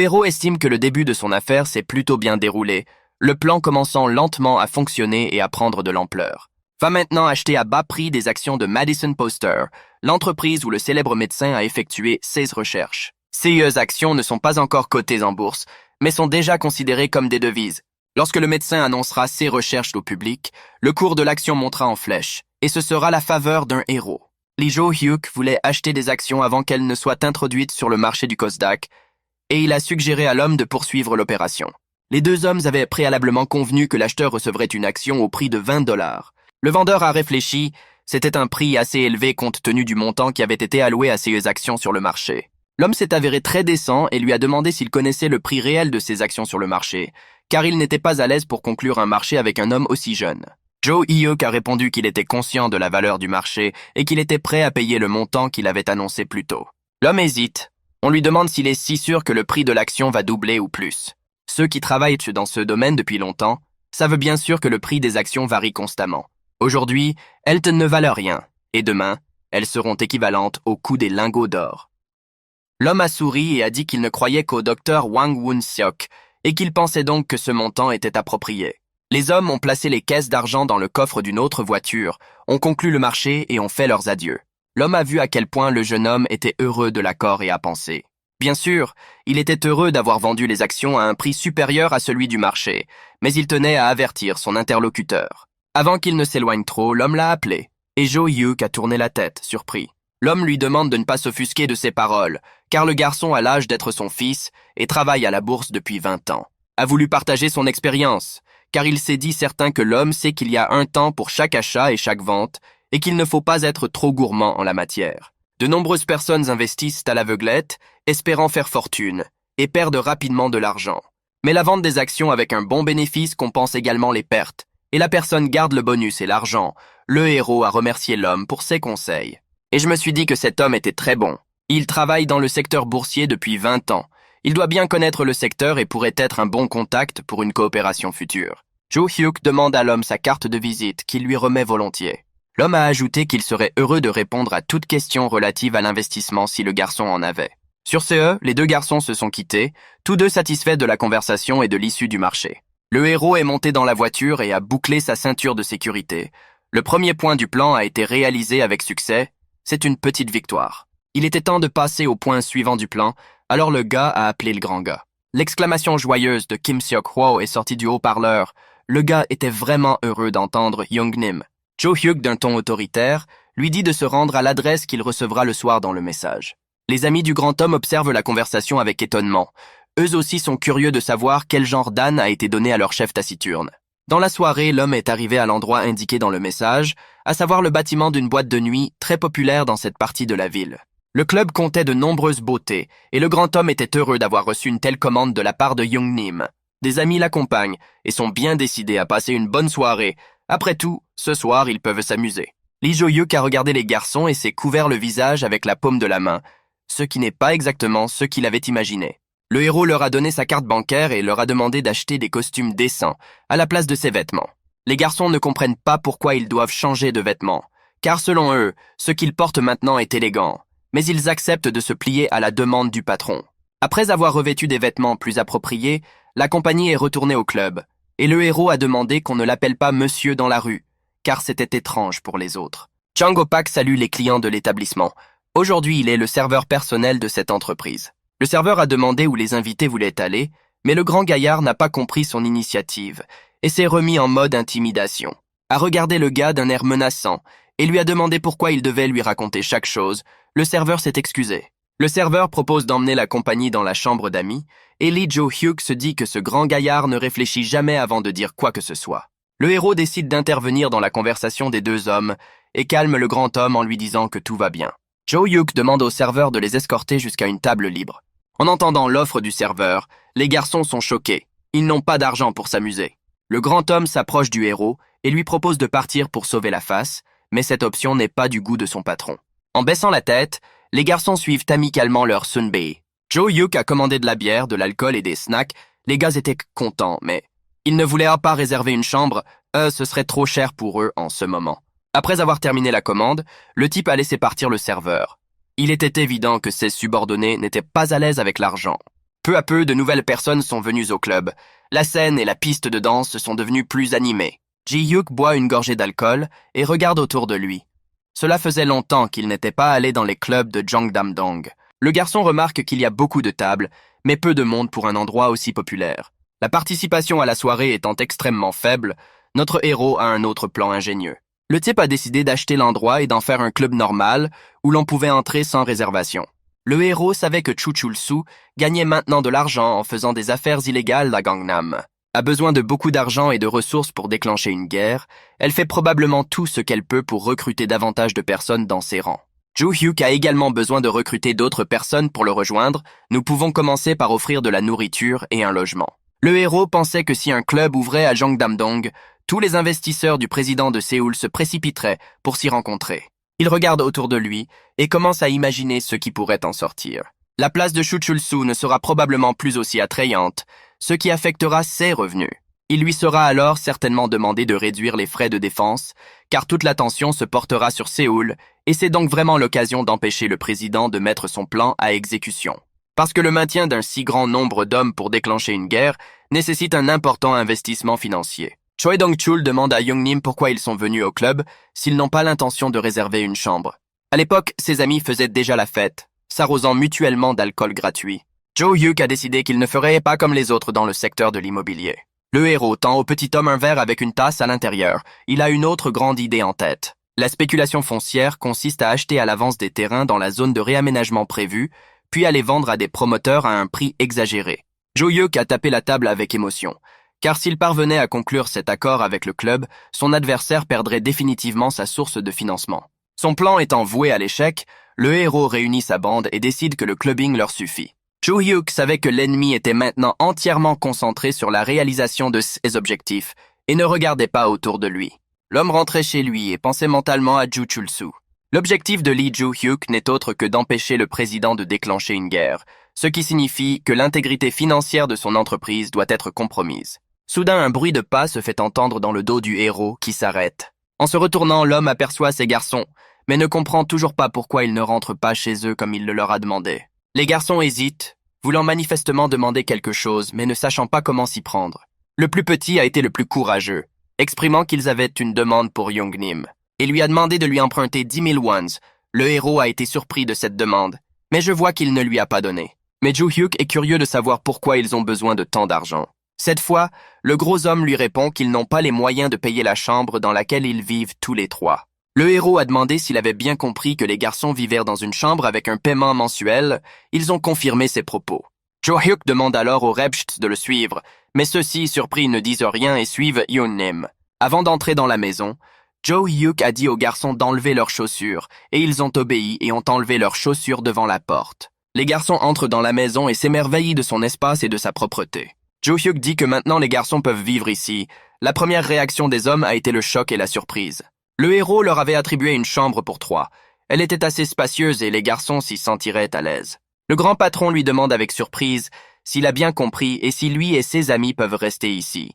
héros estime que le début de son affaire s'est plutôt bien déroulé, le plan commençant lentement à fonctionner et à prendre de l'ampleur. Va maintenant acheter à bas prix des actions de Madison Poster, l'entreprise où le célèbre médecin a effectué ses recherches. Ces actions ne sont pas encore cotées en bourse, mais sont déjà considérées comme des devises. Lorsque le médecin annoncera ses recherches au public, le cours de l'action montera en flèche, et ce sera la faveur d'un héros. Lee Joo-hyuk voulait acheter des actions avant qu'elles ne soient introduites sur le marché du Kosdaq, et il a suggéré à l'homme de poursuivre l'opération. Les deux hommes avaient préalablement convenu que l'acheteur recevrait une action au prix de 20 dollars. Le vendeur a réfléchi, c'était un prix assez élevé compte tenu du montant qui avait été alloué à ces actions sur le marché. L'homme s'est avéré très décent et lui a demandé s'il connaissait le prix réel de ces actions sur le marché, car il n'était pas à l'aise pour conclure un marché avec un homme aussi jeune. Joe Hyuk a répondu qu'il était conscient de la valeur du marché et qu'il était prêt à payer le montant qu'il avait annoncé plus tôt. L'homme hésite. On lui demande s'il est si sûr que le prix de l'action va doubler ou plus. Ceux qui travaillent dans ce domaine depuis longtemps savent bien sûr que le prix des actions varie constamment. Aujourd'hui, elles ne valent rien, et demain, elles seront équivalentes au coût des lingots d'or. L'homme a souri et a dit qu'il ne croyait qu'au docteur Wang Woon-seok et qu'il pensait donc que ce montant était approprié. Les hommes ont placé les caisses d'argent dans le coffre d'une autre voiture, ont conclu le marché et ont fait leurs adieux. L'homme a vu à quel point le jeune homme était heureux de l'accord et a pensé. Bien sûr, il était heureux d'avoir vendu les actions à un prix supérieur à celui du marché, mais il tenait à avertir son interlocuteur. Avant qu'il ne s'éloigne trop, l'homme l'a appelé, et Joe Hyuk a tourné la tête, surpris. L'homme lui demande de ne pas s'offusquer de ses paroles, car le garçon a l'âge d'être son fils et travaille à la bourse depuis 20 ans. A voulu partager son expérience, car il s'est dit certain que l'homme sait qu'il y a un temps pour chaque achat et chaque vente, et qu'il ne faut pas être trop gourmand en la matière. De nombreuses personnes investissent à l'aveuglette, espérant faire fortune, et perdent rapidement de l'argent. Mais la vente des actions avec un bon bénéfice compense également les pertes, et la personne garde le bonus et l'argent. Le héros a remercié l'homme pour ses conseils. Et je me suis dit que cet homme était très bon. Il travaille dans le secteur boursier depuis 20 ans. Il doit bien connaître le secteur et pourrait être un bon contact pour une coopération future. Joe Hyuk demande à l'homme sa carte de visite qu'il lui remet volontiers. L'homme a ajouté qu'il serait heureux de répondre à toute question relative à l'investissement si le garçon en avait. Sur ce, les deux garçons se sont quittés, tous deux satisfaits de la conversation et de l'issue du marché. Le héros est monté dans la voiture et a bouclé sa ceinture de sécurité. Le premier point du plan a été réalisé avec succès. C'est une petite victoire. Il était temps de passer au point suivant du plan, alors le gars a appelé le grand gars. L'exclamation joyeuse de Kim Seok-hwa est sortie du haut-parleur. Le gars était vraiment heureux d'entendre Young-nim. Joe Hyuk, d'un ton autoritaire, lui dit de se rendre à l'adresse qu'il recevra le soir dans le message. Les amis du grand homme observent la conversation avec étonnement. Eux aussi sont curieux de savoir quel genre d'âne a été donné à leur chef taciturne. Dans la soirée, l'homme est arrivé à l'endroit indiqué dans le message, à savoir le bâtiment d'une boîte de nuit très populaire dans cette partie de la ville. Le club comptait de nombreuses beautés, et le grand homme était heureux d'avoir reçu une telle commande de la part de Young-nim. Des amis l'accompagnent et sont bien décidés à passer une bonne soirée. Après tout, ce soir, ils peuvent s'amuser. Lee Joo-hyuk a regardé les garçons et s'est couvert le visage avec la paume de la main, ce qui n'est pas exactement ce qu'il avait imaginé. Le héros leur a donné sa carte bancaire et leur a demandé d'acheter des costumes décents à la place de ses vêtements. Les garçons ne comprennent pas pourquoi ils doivent changer de vêtements, car selon eux, ce qu'ils portent maintenant est élégant, mais ils acceptent de se plier à la demande du patron. Après avoir revêtu des vêtements plus appropriés, la compagnie est retournée au club, et le héros a demandé qu'on ne l'appelle pas monsieur dans la rue, car c'était étrange pour les autres. Chang Opak salue les clients de l'établissement. Aujourd'hui, il est le serveur personnel de cette entreprise. Le serveur a demandé où les invités voulaient aller, mais le grand gaillard n'a pas compris son initiative et s'est remis en mode intimidation. A regardé le gars d'un air menaçant et lui a demandé pourquoi il devait lui raconter chaque chose. Le serveur s'est excusé. Le serveur propose d'emmener la compagnie dans la chambre d'amis et Lee Jo-hyuk se dit que ce grand gaillard ne réfléchit jamais avant de dire quoi que ce soit. Le héros décide d'intervenir dans la conversation des deux hommes et calme le grand homme en lui disant que tout va bien. Jo-hyuk demande au serveur de les escorter jusqu'à une table libre. En entendant l'offre du serveur, les garçons sont choqués. Ils n'ont pas d'argent pour s'amuser. Le grand homme s'approche du héros et lui propose de partir pour sauver la face, mais cette option n'est pas du goût de son patron. En baissant la tête, les garçons suivent amicalement leur sunbae. Jo-hyuk a commandé de la bière, de l'alcool et des snacks. Les gars étaient contents, mais ils ne voulaient pas réserver une chambre. Ce serait trop cher pour eux en ce moment. Après avoir terminé la commande, le type a laissé partir le serveur. Il était évident que ses subordonnés n'étaient pas à l'aise avec l'argent. Peu à peu, de nouvelles personnes sont venues au club. La scène et la piste de danse sont devenues plus animées. Ji-hyuk boit une gorgée d'alcool et regarde autour de lui. Cela faisait longtemps qu'il n'était pas allé dans les clubs de Jangdam-dong. Le garçon remarque qu'il y a beaucoup de tables, mais peu de monde pour un endroit aussi populaire. La participation à la soirée étant extrêmement faible, notre héros a un autre plan ingénieux. Le type a décidé d'acheter l'endroit et d'en faire un club normal où l'on pouvait entrer sans réservation. Le héros savait que Chu Chul-soo gagnait maintenant de l'argent en faisant des affaires illégales à Gangnam. A besoin de beaucoup d'argent et de ressources pour déclencher une guerre, elle fait probablement tout ce qu'elle peut pour recruter davantage de personnes dans ses rangs. Jo-hyuk a également besoin de recruter d'autres personnes pour le rejoindre. Nous pouvons commencer par offrir de la nourriture et un logement. Le héros pensait que si un club ouvrait à Jangdam-dong, tous les investisseurs du président de Séoul se précipiteraient pour s'y rencontrer. Il regarde autour de lui et commence à imaginer ce qui pourrait en sortir. La place de Chu Chul-soo ne sera probablement plus aussi attrayante, ce qui affectera ses revenus. Il lui sera alors certainement demandé de réduire les frais de défense, car toute l'attention se portera sur Séoul, et c'est donc vraiment l'occasion d'empêcher le président de mettre son plan à exécution. Parce que le maintien d'un si grand nombre d'hommes pour déclencher une guerre nécessite un important investissement financier. Choi Dong-chul demande à Young-nim pourquoi ils sont venus au club s'ils n'ont pas l'intention de réserver une chambre. À l'époque, ses amis faisaient déjà la fête, s'arrosant mutuellement d'alcool gratuit. Jo-hyuk a décidé qu'il ne ferait pas comme les autres dans le secteur de l'immobilier. Le héros tend au petit homme un verre avec une tasse à l'intérieur. Il a une autre grande idée en tête. La spéculation foncière consiste à acheter à l'avance des terrains dans la zone de réaménagement prévue, puis à les vendre à des promoteurs à un prix exagéré. Jo-hyuk a tapé la table avec émotion. Car s'il parvenait à conclure cet accord avec le club, son adversaire perdrait définitivement sa source de financement. Son plan étant voué à l'échec, le héros réunit sa bande et décide que le clubbing leur suffit. Jo-hyuk savait que l'ennemi était maintenant entièrement concentré sur la réalisation de ses objectifs et ne regardait pas autour de lui. L'homme rentrait chez lui et pensait mentalement à Chu Chul-soo. L'objectif de Lee Jo-hyuk n'est autre que d'empêcher le président de déclencher une guerre, ce qui signifie que l'intégrité financière de son entreprise doit être compromise. Soudain, un bruit de pas se fait entendre dans le dos du héros qui s'arrête. En se retournant, l'homme aperçoit ses garçons, mais ne comprend toujours pas pourquoi ils ne rentrent pas chez eux comme il le leur a demandé. Les garçons hésitent, voulant manifestement demander quelque chose, mais ne sachant pas comment s'y prendre. Le plus petit a été le plus courageux, exprimant qu'ils avaient une demande pour Young-nim, et lui a demandé de lui emprunter 10 000 wons. Le héros a été surpris de cette demande, mais je vois qu'il ne lui a pas donné. Mais Jo-hyuk est curieux de savoir pourquoi ils ont besoin de tant d'argent. Cette fois, le gros homme lui répond qu'ils n'ont pas les moyens de payer la chambre dans laquelle ils vivent tous les trois. Le héros a demandé s'il avait bien compris que les garçons vivaient dans une chambre avec un paiement mensuel. Ils ont confirmé ses propos. Jo-hyuk demande alors aux Rebchts de le suivre, mais ceux-ci, surpris, ne disent rien et suivent Yoon-nim. Avant d'entrer dans la maison, Jo-hyuk a dit aux garçons d'enlever leurs chaussures, et ils ont obéi et ont enlevé leurs chaussures devant la porte. Les garçons entrent dans la maison et s'émerveillent de son espace et de sa propreté. Jo-hyuk dit que maintenant les garçons peuvent vivre ici. La première réaction des hommes a été le choc et la surprise. Le héros leur avait attribué une chambre pour 3. Elle était assez spacieuse et les garçons s'y sentiraient à l'aise. Le grand patron lui demande avec surprise s'il a bien compris et si lui et ses amis peuvent rester ici.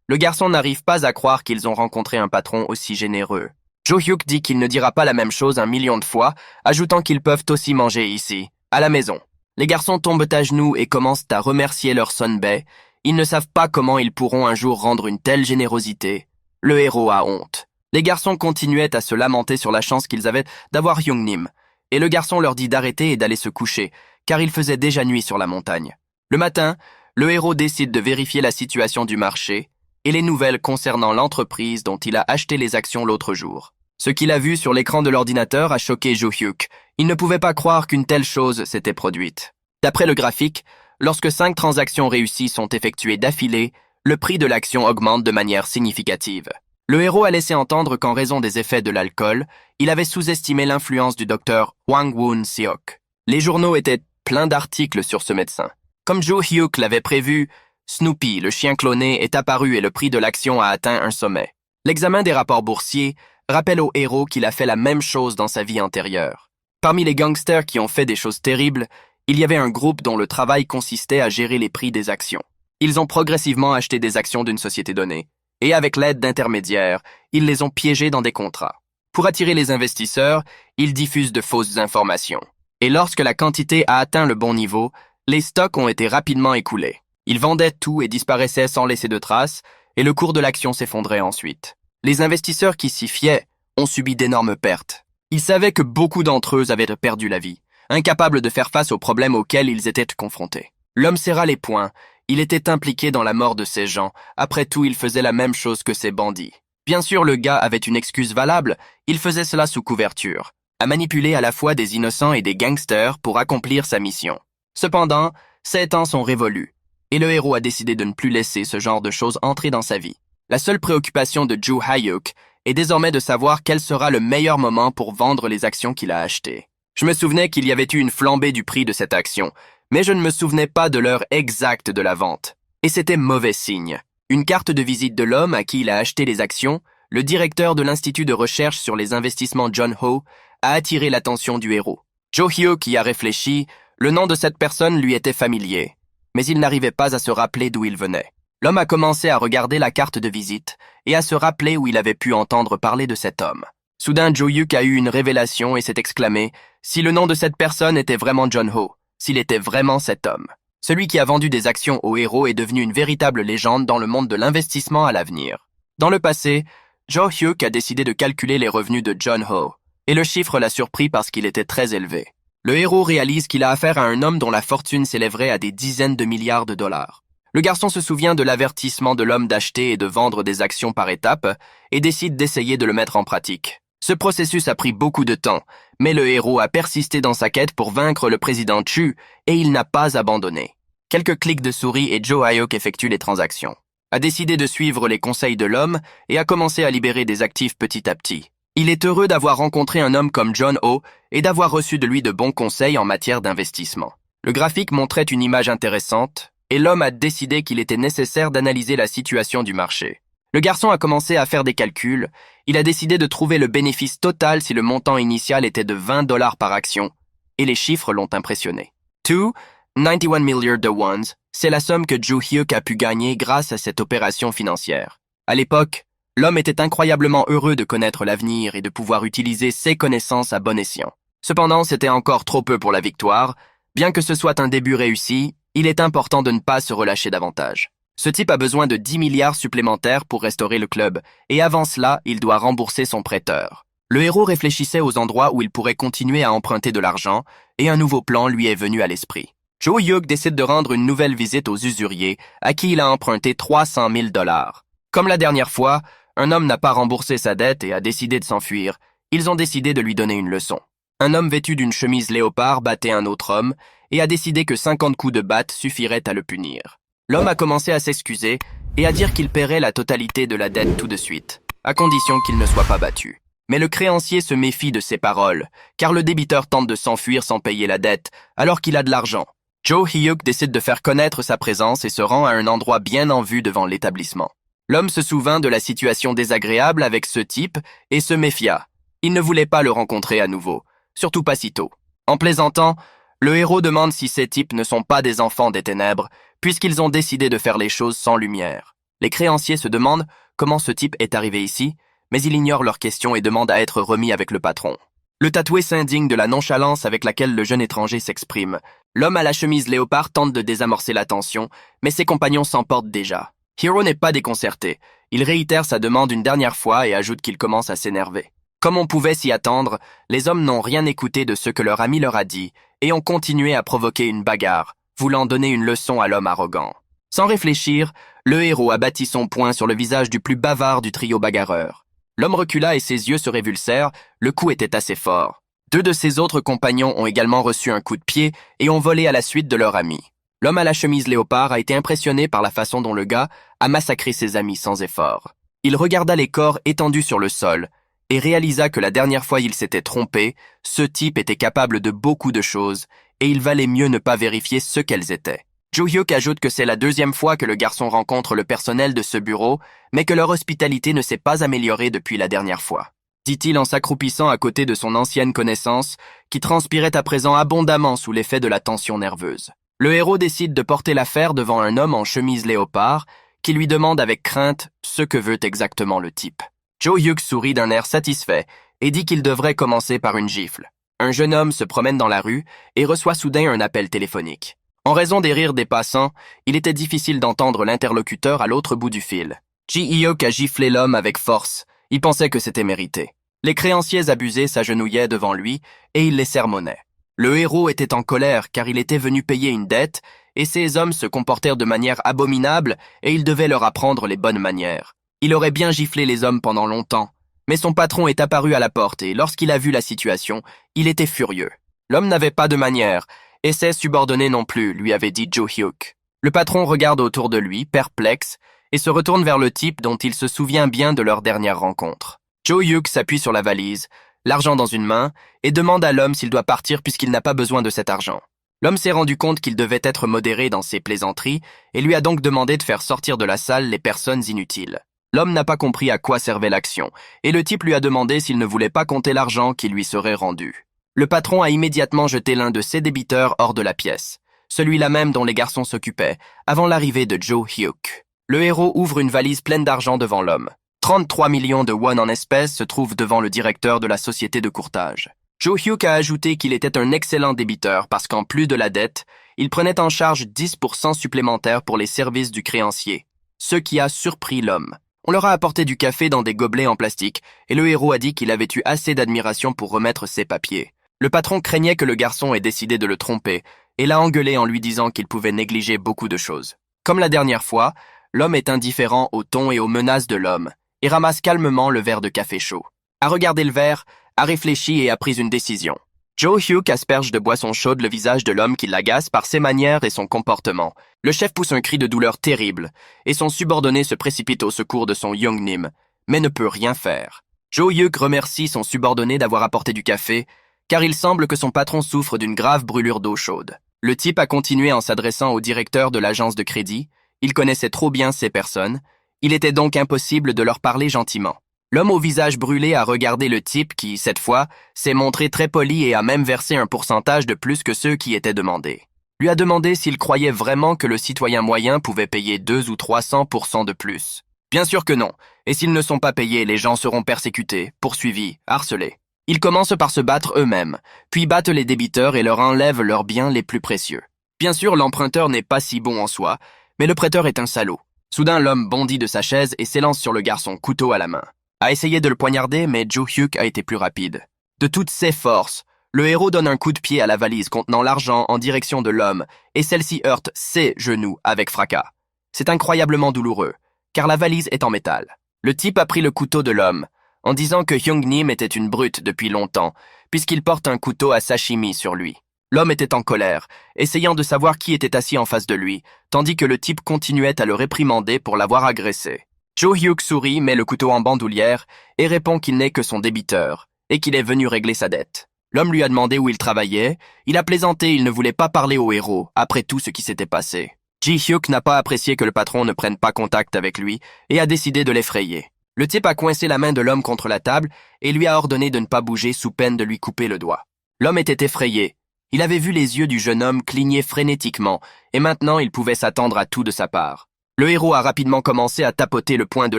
Le garçon n'arrive pas à croire qu'ils ont rencontré un patron aussi généreux. Jo-hyuk dit qu'il ne dira pas la même chose 1 million de fois, ajoutant qu'ils peuvent aussi manger ici, à la maison. Les garçons tombent à genoux et commencent à remercier leur Sunbae. Ils ne savent pas comment ils pourront un jour rendre une telle générosité. Le héros a honte. Les garçons continuaient à se lamenter sur la chance qu'ils avaient d'avoir Hyungnim, et le garçon leur dit d'arrêter et d'aller se coucher, car il faisait déjà nuit sur la montagne. Le matin, le héros décide de vérifier la situation du marché et les nouvelles concernant l'entreprise dont il a acheté les actions l'autre jour. Ce qu'il a vu sur l'écran de l'ordinateur a choqué Jo-hyuk. Il ne pouvait pas croire qu'une telle chose s'était produite. D'après le graphique, lorsque 5 transactions réussies sont effectuées d'affilée, le prix de l'action augmente de manière significative. Le héros a laissé entendre qu'en raison des effets de l'alcool, il avait sous-estimé l'influence du docteur Hwang Woon-seok. Les journaux étaient pleins d'articles sur ce médecin. Comme Jo-hyuk l'avait prévu, Snoopy, le chien cloné, est apparu et le prix de l'action a atteint un sommet. L'examen des rapports boursiers rappelle au héros qu'il a fait la même chose dans sa vie antérieure. Parmi les gangsters qui ont fait des choses terribles, il y avait un groupe dont le travail consistait à gérer les prix des actions. Ils ont progressivement acheté des actions d'une société donnée, et avec l'aide d'intermédiaires, ils les ont piégés dans des contrats. Pour attirer les investisseurs, ils diffusent de fausses informations. Et lorsque la quantité a atteint le bon niveau, les stocks ont été rapidement écoulés. Ils vendaient tout et disparaissaient sans laisser de traces, et le cours de l'action s'effondrait ensuite. Les investisseurs qui s'y fiaient ont subi d'énormes pertes. Ils savaient que beaucoup d'entre eux avaient perdu la vie, incapables de faire face aux problèmes auxquels ils étaient confrontés. L'homme serra les poings. Il était impliqué dans la mort de ces gens. Après tout, il faisait la même chose que ces bandits. Bien sûr, le gars avait une excuse valable. Il faisait cela sous couverture, à manipuler à la fois des innocents et des gangsters pour accomplir sa mission. Cependant, ces temps sont révolus, et le héros a décidé de ne plus laisser ce genre de choses entrer dans sa vie. La seule préoccupation de Jo-hyuk est désormais de savoir quel sera le meilleur moment pour vendre les actions qu'il a achetées. Je me souvenais qu'il y avait eu une flambée du prix de cette action, mais je ne me souvenais pas de l'heure exacte de la vente. Et c'était mauvais signe. Une carte de visite de l'homme à qui il a acheté les actions, le directeur de l'Institut de recherche sur les investissements John Ho, a attiré l'attention du héros. Jo-hyuk y a réfléchi, le nom de cette personne lui était familier, mais il n'arrivait pas à se rappeler d'où il venait. L'homme a commencé à regarder la carte de visite et à se rappeler où il avait pu entendre parler de cet homme. Soudain, Jo-hyuk a eu une révélation et s'est exclamé « Si le nom de cette personne était vraiment John Ho, s'il était vraiment cet homme. » Celui qui a vendu des actions au héros est devenu une véritable légende dans le monde de l'investissement à l'avenir. Dans le passé, Jo-hyuk a décidé de calculer les revenus de John Ho, et le chiffre l'a surpris parce qu'il était très élevé. Le héros réalise qu'il a affaire à un homme dont la fortune s'élèverait à des dizaines de milliards de dollars. Le garçon se souvient de l'avertissement de l'homme d'acheter et de vendre des actions par étapes et décide d'essayer de le mettre en pratique. Ce processus a pris beaucoup de temps, mais le héros a persisté dans sa quête pour vaincre le président Chu et il n'a pas abandonné. Quelques clics de souris et Jo-hyuk effectue les transactions. A décidé de suivre les conseils de l'homme et a commencé à libérer des actifs petit à petit. Il est heureux d'avoir rencontré un homme comme John Ho et d'avoir reçu de lui de bons conseils en matière d'investissement. Le graphique montrait une image intéressante et l'homme a décidé qu'il était nécessaire d'analyser la situation du marché. Le garçon a commencé à faire des calculs. Il a décidé de trouver le bénéfice total si le montant initial était de 20 dollars par action, et les chiffres l'ont impressionné. 91 milliards de wons, c'est la somme que Jo-hyuk a pu gagner grâce à cette opération financière. À l'époque, l'homme était incroyablement heureux de connaître l'avenir et de pouvoir utiliser ses connaissances à bon escient. Cependant, c'était encore trop peu pour la victoire. Bien que ce soit un début réussi, il est important de ne pas se relâcher davantage. Ce type a besoin de 10 milliards supplémentaires pour restaurer le club, et avant cela, il doit rembourser son prêteur. Le héros réfléchissait aux endroits où il pourrait continuer à emprunter de l'argent, et un nouveau plan lui est venu à l'esprit. Jo-hyuk décide de rendre une nouvelle visite aux usuriers, à qui il a emprunté 300 000 dollars. Comme la dernière fois, un homme n'a pas remboursé sa dette et a décidé de s'enfuir. Ils ont décidé de lui donner une leçon. Un homme vêtu d'une chemise léopard battait un autre homme, et a décidé que 50 coups de batte suffiraient à le punir. L'homme a commencé à s'excuser et à dire qu'il paierait la totalité de la dette tout de suite, à condition qu'il ne soit pas battu. Mais le créancier se méfie de ses paroles, car le débiteur tente de s'enfuir sans payer la dette, alors qu'il a de l'argent. Jo-hyuk décide de faire connaître sa présence et se rend à un endroit bien en vue devant l'établissement. L'homme se souvint de la situation désagréable avec ce type et se méfia. Il ne voulait pas le rencontrer à nouveau, surtout pas si tôt. En plaisantant, le héros demande si ces types ne sont pas des enfants des ténèbres, puisqu'ils ont décidé de faire les choses sans lumière. Les créanciers se demandent comment ce type est arrivé ici, mais il ignore leurs questions et demande à être remis avec le patron. Le tatoué s'indigne de la nonchalance avec laquelle le jeune étranger s'exprime, L'homme à la chemise léopard tente de désamorcer la tension, mais ses compagnons s'emportent déjà. Hiro n'est pas déconcerté. Il réitère sa demande une dernière fois et ajoute qu'il commence à s'énerver. Comme on pouvait s'y attendre, les hommes n'ont rien écouté de ce que leur ami leur a dit et ont continué à provoquer une bagarre, voulant donner une leçon à l'homme arrogant. Sans réfléchir, le héros abattit son poing sur le visage du plus bavard du trio bagarreur. L'homme recula et ses yeux se révulsèrent, le coup était assez fort. Deux de ses autres compagnons ont également reçu un coup de pied et ont volé à la suite de leur ami. L'homme à la chemise léopard a été impressionné par la façon dont le gars a massacré ses amis sans effort. Il regarda les corps étendus sur le sol et réalisa que la dernière fois il s'était trompé, ce type était capable de beaucoup de choses et il valait mieux ne pas vérifier ce qu'elles étaent. Jo-hyuk ajoute que c'est la deuxième fois que le garçon rencontre le personnel de ce bureau, mais que leur hospitalité ne s'est pas améliorée depuis la dernière fois, dit-il en s'accroupissant à côté de son ancienne connaissance, qui transpirait à présent abondamment sous l'effet de la tension nerveuse. Le héros décide de porter l'affaire devant un homme en chemise léopard, qui lui demande avec crainte ce que veut exactement le type. Jo-hyuk sourit d'un air satisfait et dit qu'il devrait commencer par une gifle. Un jeune homme se promène dans la rue et reçoit soudain un appel téléphonique. En raison des rires des passants, il était difficile d'entendre l'interlocuteur à l'autre bout du fil. Ji-hyuk a giflé l'homme avec force. Il pensait que c'était mérité. Les créanciers abusés s'agenouillaient devant lui et il les sermonnait. Le héros était en colère car il était venu payer une dette et ces hommes se comportèrent de manière abominable et il devait leur apprendre les bonnes manières. Il aurait bien giflé les hommes pendant longtemps, mais son patron est apparu à la porte et lorsqu'il a vu la situation, il était furieux. L'homme n'avait pas de manières et ses subordonnés non plus, lui avait dit Jo-hyuk. Le patron regarde autour de lui, perplexe, et se retourne vers le type dont il se souvient bien de leur dernière rencontre. Jo-hyuk s'appuie sur la valise, l'argent dans une main, et demande à l'homme s'il doit partir puisqu'il n'a pas besoin de cet argent. L'homme s'est rendu compte qu'il devait être modéré dans ses plaisanteries et lui a donc demandé de faire sortir de la salle les personnes inutiles. L'homme n'a pas compris à quoi servait l'action, et le type lui a demandé s'il ne voulait pas compter l'argent qui lui serait rendu. Le patron a immédiatement jeté l'un de ses débiteurs hors de la pièce, celui-là même dont les garçons s'occupaient, avant l'arrivée de Jo-hyuk. Le héros ouvre une valise pleine d'argent devant l'homme. 33 millions de won en espèces se trouvent devant le directeur de la société de courtage. Jo-hyuk a ajouté qu'il était un excellent débiteur parce qu'en plus de la dette, il prenait en charge 10% supplémentaires pour les services du créancier, ce qui a surpris l'homme. On leur a apporté du café dans des gobelets en plastique et le héros a dit qu'il avait eu assez d'admiration pour remettre ses papiers. Le patron craignait que le garçon ait décidé de le tromper et l'a engueulé en lui disant qu'il pouvait négliger beaucoup de choses. Comme la dernière fois, l'homme est indifférent au ton et aux menaces de l'homme et ramasse calmement le verre de café chaud. A regardé le verre, a réfléchi et a pris une décision. Jo-hyuk asperge de boisson chaude le visage de l'homme qui l'agace par ses manières et son comportement. Le chef pousse un cri de douleur terrible et son subordonné se précipite au secours de son Young-nim, mais ne peut rien faire. Jo-hyuk remercie son subordonné d'avoir apporté du café car il semble que son patron souffre d'une grave brûlure d'eau chaude. Le type a continué en s'adressant au directeur de l'agence de crédit. Il connaissait trop bien ces personnes. Il était donc impossible de leur parler gentiment. L'homme au visage brûlé a regardé le type qui, cette fois, s'est montré très poli et a même versé un pourcentage de plus que ceux qui étaient demandés. Lui a demandé s'il croyait vraiment que le citoyen moyen pouvait payer 200 ou 300% de plus. Bien sûr que non, et s'ils ne sont pas payés, les gens seront persécutés, poursuivis, harcelés. Ils commencent par se battre eux-mêmes, puis battent les débiteurs et leur enlèvent leurs biens les plus précieux. Bien sûr, l'emprunteur n'est pas si bon en soi, mais le prêteur est un salaud. Soudain, l'homme bondit de sa chaise et s'élance sur le garçon, couteau à la main. A essayé de le poignarder, mais Jo-hyuk a été plus rapide. De toutes ses forces, le héros donne un coup de pied à la valise contenant l'argent en direction de l'homme, et celle-ci heurte ses genoux avec fracas. C'est incroyablement douloureux, car la valise est en métal. Le type a pris le couteau de l'homme, en disant que Hyung-nim était une brute depuis longtemps, puisqu'il porte un couteau à sashimi sur lui. L'homme était en colère, essayant de savoir qui était assis en face de lui, tandis que le type continuait à le réprimander pour l'avoir agressé. Jo-hyuk sourit, met le couteau en bandoulière et répond qu'il n'est que son débiteur et qu'il est venu régler sa dette. L'homme lui a demandé où il travaillait, il a plaisanté, il ne voulait pas parler au héros après tout ce qui s'était passé. Ji-hyuk n'a pas apprécié que le patron ne prenne pas contact avec lui et a décidé de l'effrayer. Le type a coincé la main de l'homme contre la table et lui a ordonné de ne pas bouger sous peine de lui couper le doigt. L'homme était effrayé. Il avait vu les yeux du jeune homme cligner frénétiquement et maintenant il pouvait s'attendre à tout de sa part. Le héros a rapidement commencé à tapoter le poing de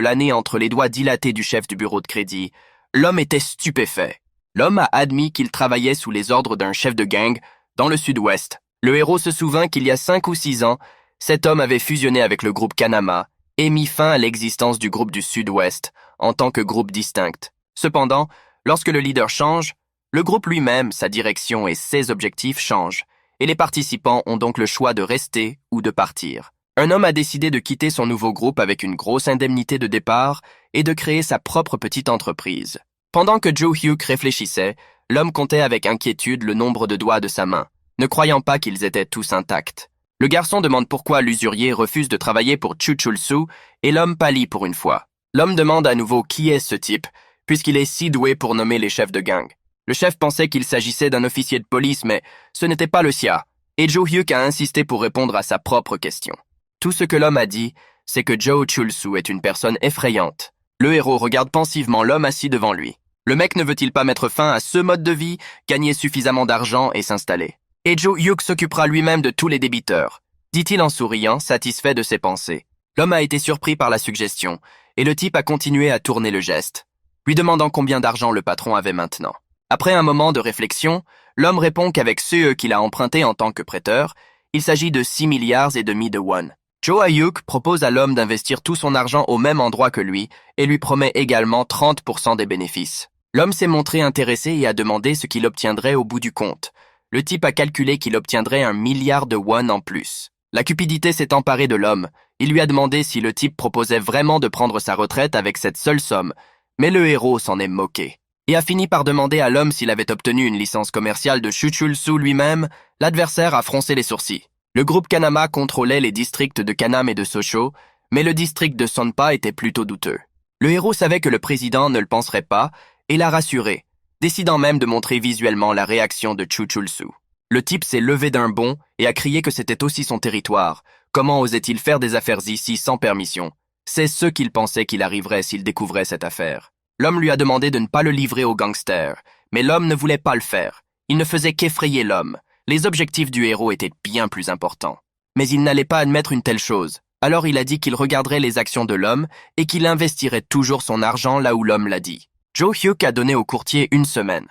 l'année entre les doigts dilatés du chef du bureau de crédit. L'homme était stupéfait. L'homme a admis qu'il travaillait sous les ordres d'un chef de gang dans le sud-ouest, Le héros se souvint qu'il y a 5 ou 6 ans, cet homme avait fusionné avec le groupe Kanama et mis fin à l'existence du groupe du Sud-Ouest en tant que groupe distinct. Cependant, lorsque le leader change, le groupe lui-même, sa direction et ses objectifs changent, et les participants ont donc le choix de rester ou de partir. Un homme a décidé de quitter son nouveau groupe avec une grosse indemnité de départ et de créer sa propre petite entreprise. Pendant que Joe Hugh réfléchissait, l'homme comptait avec inquiétude le nombre de doigts de sa main, ne croyant pas qu'ils étaient tous intacts. Le garçon demande pourquoi l'usurier refuse de travailler pour Chuchulsu et l'homme pâlit pour une fois. L'homme demande à nouveau qui est ce type, puisqu'il est si doué pour nommer les chefs de gang. Le chef pensait qu'il s'agissait d'un officier de police, mais ce n'était pas le sien, et Joe Hugh a insisté pour répondre à sa propre question. Tout ce que l'homme a dit, c'est que Joe Chulsu est une personne effrayante. Le héros regarde pensivement l'homme assis devant lui. Le mec ne veut-il pas mettre fin à ce mode de vie, gagner suffisamment d'argent et s'installer? Et Joe Hugh s'occupera lui-même de tous les débiteurs, dit-il en souriant, satisfait de ses pensées. L'homme a été surpris par la suggestion, et le type a continué à tourner le geste, lui demandant combien d'argent le patron avait maintenant. Après un moment de réflexion, l'homme répond qu'avec ceux qu'il a empruntés en tant que prêteur, il s'agit de 6 milliards et demi de won. Joe Hugh propose à l'homme d'investir tout son argent au même endroit que lui et lui promet également 30% des bénéfices. L'homme s'est montré intéressé et a demandé ce qu'il obtiendrait au bout du compte. Le type a calculé qu'il obtiendrait 1 milliard de won en plus. La cupidité s'est emparée de l'homme. Il lui a demandé si le type proposait vraiment de prendre sa retraite avec cette seule somme, mais le héros s'en est moqué. Et a fini par demander à l'homme s'il avait obtenu une licence commerciale de Chuchulsu lui-même. L'adversaire a froncé les sourcils. Le groupe Kanama contrôlait les districts de Kanam et de Sosho, mais le district de Sonpa était plutôt douteux. Le héros savait que le président ne le penserait pas et l'a rassuré, décidant même de montrer visuellement la réaction de Chuchulsu. Le type s'est levé d'un bond et a crié que c'était aussi son territoire. Comment osait-il faire des affaires ici sans permission? C'est ce qu'il pensait qu'il arriverait s'il découvrait cette affaire. L'homme lui a demandé de ne pas le livrer aux gangsters, mais l'homme ne voulait pas le faire. Il ne faisait qu'effrayer l'homme. Les objectifs du héros étaient bien plus importants. Mais il n'allait pas admettre une telle chose. Alors il a dit qu'il regarderait les actions de l'homme et qu'il investirait toujours son argent là où l'homme l'a dit. Joe Hugh a donné au courtier 1 semaine,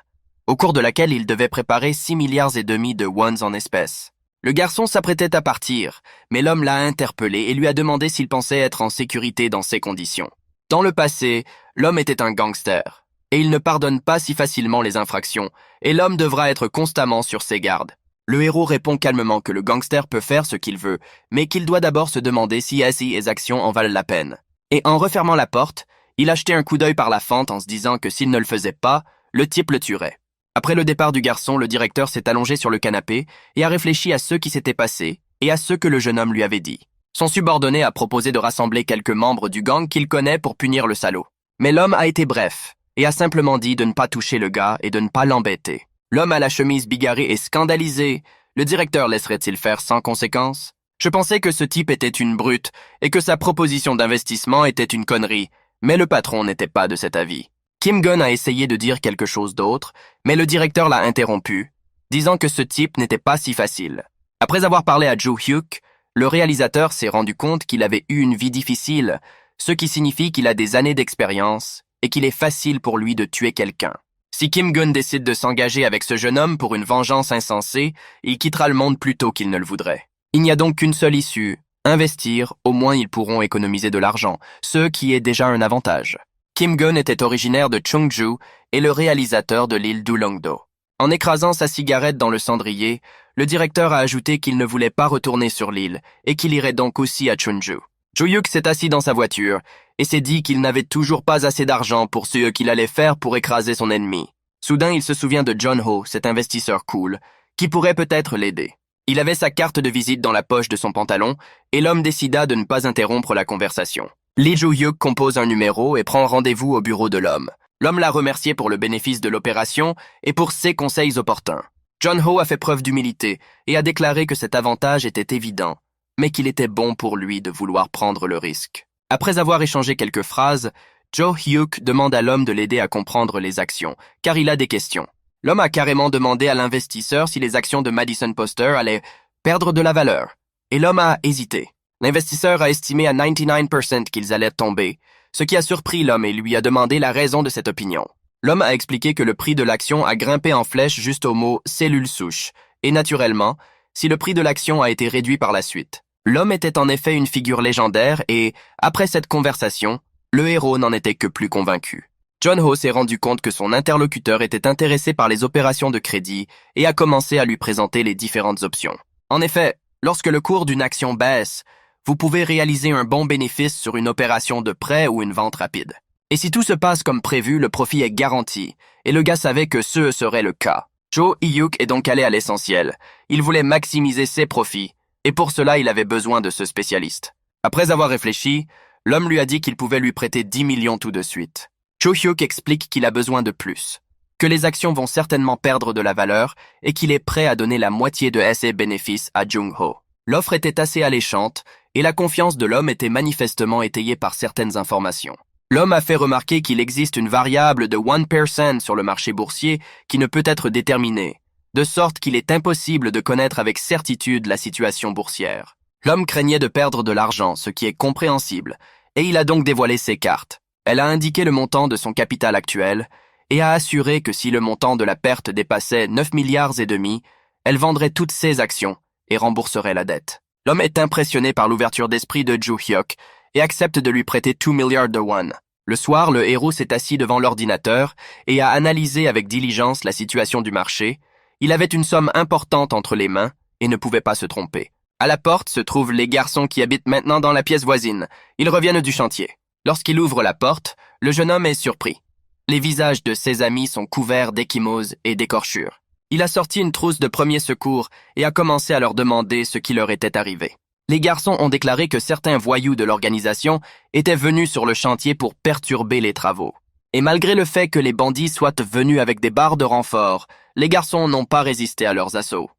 au cours de laquelle il devait préparer 6 milliards et demi de wons en espèces. Le garçon s'apprêtait à partir, mais l'homme l'a interpellé et lui a demandé s'il pensait être en sécurité dans ces conditions. Dans le passé, l'homme était un gangster, et il ne pardonne pas si facilement les infractions, et l'homme devra être constamment sur ses gardes. Le héros répond calmement que le gangster peut faire ce qu'il veut, mais qu'il doit d'abord se demander si ses actions en valent la peine. Et en refermant la porte, il a jeté un coup d'œil par la fente en se disant que s'il ne le faisait pas, le type le tuerait. Après le départ du garçon, le directeur s'est allongé sur le canapé et a réfléchi à ce qui s'était passé et à ce que le jeune homme lui avait dit. Son subordonné a proposé de rassembler quelques membres du gang qu'il connaît pour punir le salaud. Mais l'homme a été bref et a simplement dit de ne pas toucher le gars et de ne pas l'embêter. L'homme à la chemise bigarrée est scandalisé. Le directeur laisserait-il faire sans conséquence? Je pensais que ce type était une brute et que sa proposition d'investissement était une connerie, mais le patron n'était pas de cet avis. Kim Gun a essayé de dire quelque chose d'autre, mais le directeur l'a interrompu, disant que ce type n'était pas si facile. Après avoir parlé à Joe Hugh, le réalisateur s'est rendu compte qu'il avait eu une vie difficile, ce qui signifie qu'il a des années d'expérience et qu'il est facile pour lui de tuer quelqu'un. Si Kim Gun décide de s'engager avec ce jeune homme pour une vengeance insensée, il quittera le monde plus tôt qu'il ne le voudrait. Il n'y a donc qu'une seule issue, investir, au moins ils pourront économiser de l'argent, ce qui est déjà un avantage. Kim Gun était originaire de Cheongju et le réalisateur de l'île d'Ulongdo. En écrasant sa cigarette dans le cendrier, le directeur a ajouté qu'il ne voulait pas retourner sur l'île et qu'il irait donc aussi à Cheongju. Joe Hugh s'est assis dans sa voiture et s'est dit qu'il n'avait toujours pas assez d'argent pour ce qu'il allait faire pour écraser son ennemi. Soudain, il se souvient de John Ho, cet investisseur cool, qui pourrait peut-être l'aider. Il avait sa carte de visite dans la poche de son pantalon et l'homme décida de ne pas interrompre la conversation. Lee Joo-hyuk compose un numéro et prend rendez-vous au bureau de l'homme. L'homme l'a remercié pour le bénéfice de l'opération et pour ses conseils opportuns. John Ho a fait preuve d'humilité et a déclaré que cet avantage était évident, mais qu'il était bon pour lui de vouloir prendre le risque. Après avoir échangé quelques phrases, Joe Hyuk demande à l'homme de l'aider à comprendre les actions, car il a des questions. L'homme a carrément demandé à l'investisseur si les actions de Madison Poster allaient perdre de la valeur, et l'homme a hésité. L'investisseur a estimé à 99% qu'ils allaient tomber, ce qui a surpris l'homme et lui a demandé la raison de cette opinion. L'homme a expliqué que le prix de l'action a grimpé en flèche juste au mot « cellule souche », et naturellement, si le prix de l'action a été réduit par la suite. L'homme était en effet une figure légendaire et, après cette conversation, le héros n'en était que plus convaincu. John Ho s'est rendu compte que son interlocuteur était intéressé par les opérations de crédit et a commencé à lui présenter les différentes options. En effet, lorsque le cours d'une action baisse, vous pouvez réaliser un bon bénéfice sur une opération de prêt ou une vente rapide. Et si tout se passe comme prévu, le profit est garanti, et le gars savait que ce serait le cas. Cho Hyuk est donc allé à l'essentiel. Il voulait maximiser ses profits, et pour cela il avait besoin de ce spécialiste. Après avoir réfléchi, l'homme lui a dit qu'il pouvait lui prêter 10 millions tout de suite. Cho Hyuk explique qu'il a besoin de plus, que les actions vont certainement perdre de la valeur et qu'il est prêt à donner la moitié de ses bénéfices à Jung Ho. L'offre était assez alléchante et la confiance de l'homme était manifestement étayée par certaines informations. L'homme a fait remarquer qu'il existe une variable de 1% sur le marché boursier qui ne peut être déterminée, de sorte qu'il est impossible de connaître avec certitude la situation boursière. L'homme craignait de perdre de l'argent, ce qui est compréhensible, et il a donc dévoilé ses cartes. Elle a indiqué le montant de son capital actuel et a assuré que si le montant de la perte dépassait 9 milliards et demi, elle vendrait toutes ses actions et rembourserait la dette. L'homme est impressionné par l'ouverture d'esprit de Joo Hyuk et accepte de lui prêter 2 milliards de won. Le soir, le héros s'est assis devant l'ordinateur et a analysé avec diligence la situation du marché. Il avait une somme importante entre les mains et ne pouvait pas se tromper. À la porte se trouvent les garçons qui habitent maintenant dans la pièce voisine. Ils reviennent du chantier. Lorsqu'il ouvre la porte, le jeune homme est surpris. Les visages de ses amis sont couverts d'échymoses et d'écorchures. Il a sorti une trousse de premiers secours et a commencé à leur demander ce qui leur était arrivé. Les garçons ont déclaré que certains voyous de l'organisation étaient venus sur le chantier pour perturber les travaux. Et malgré le fait que les bandits soient venus avec des barres de renfort, les garçons n'ont pas résisté à leurs assauts.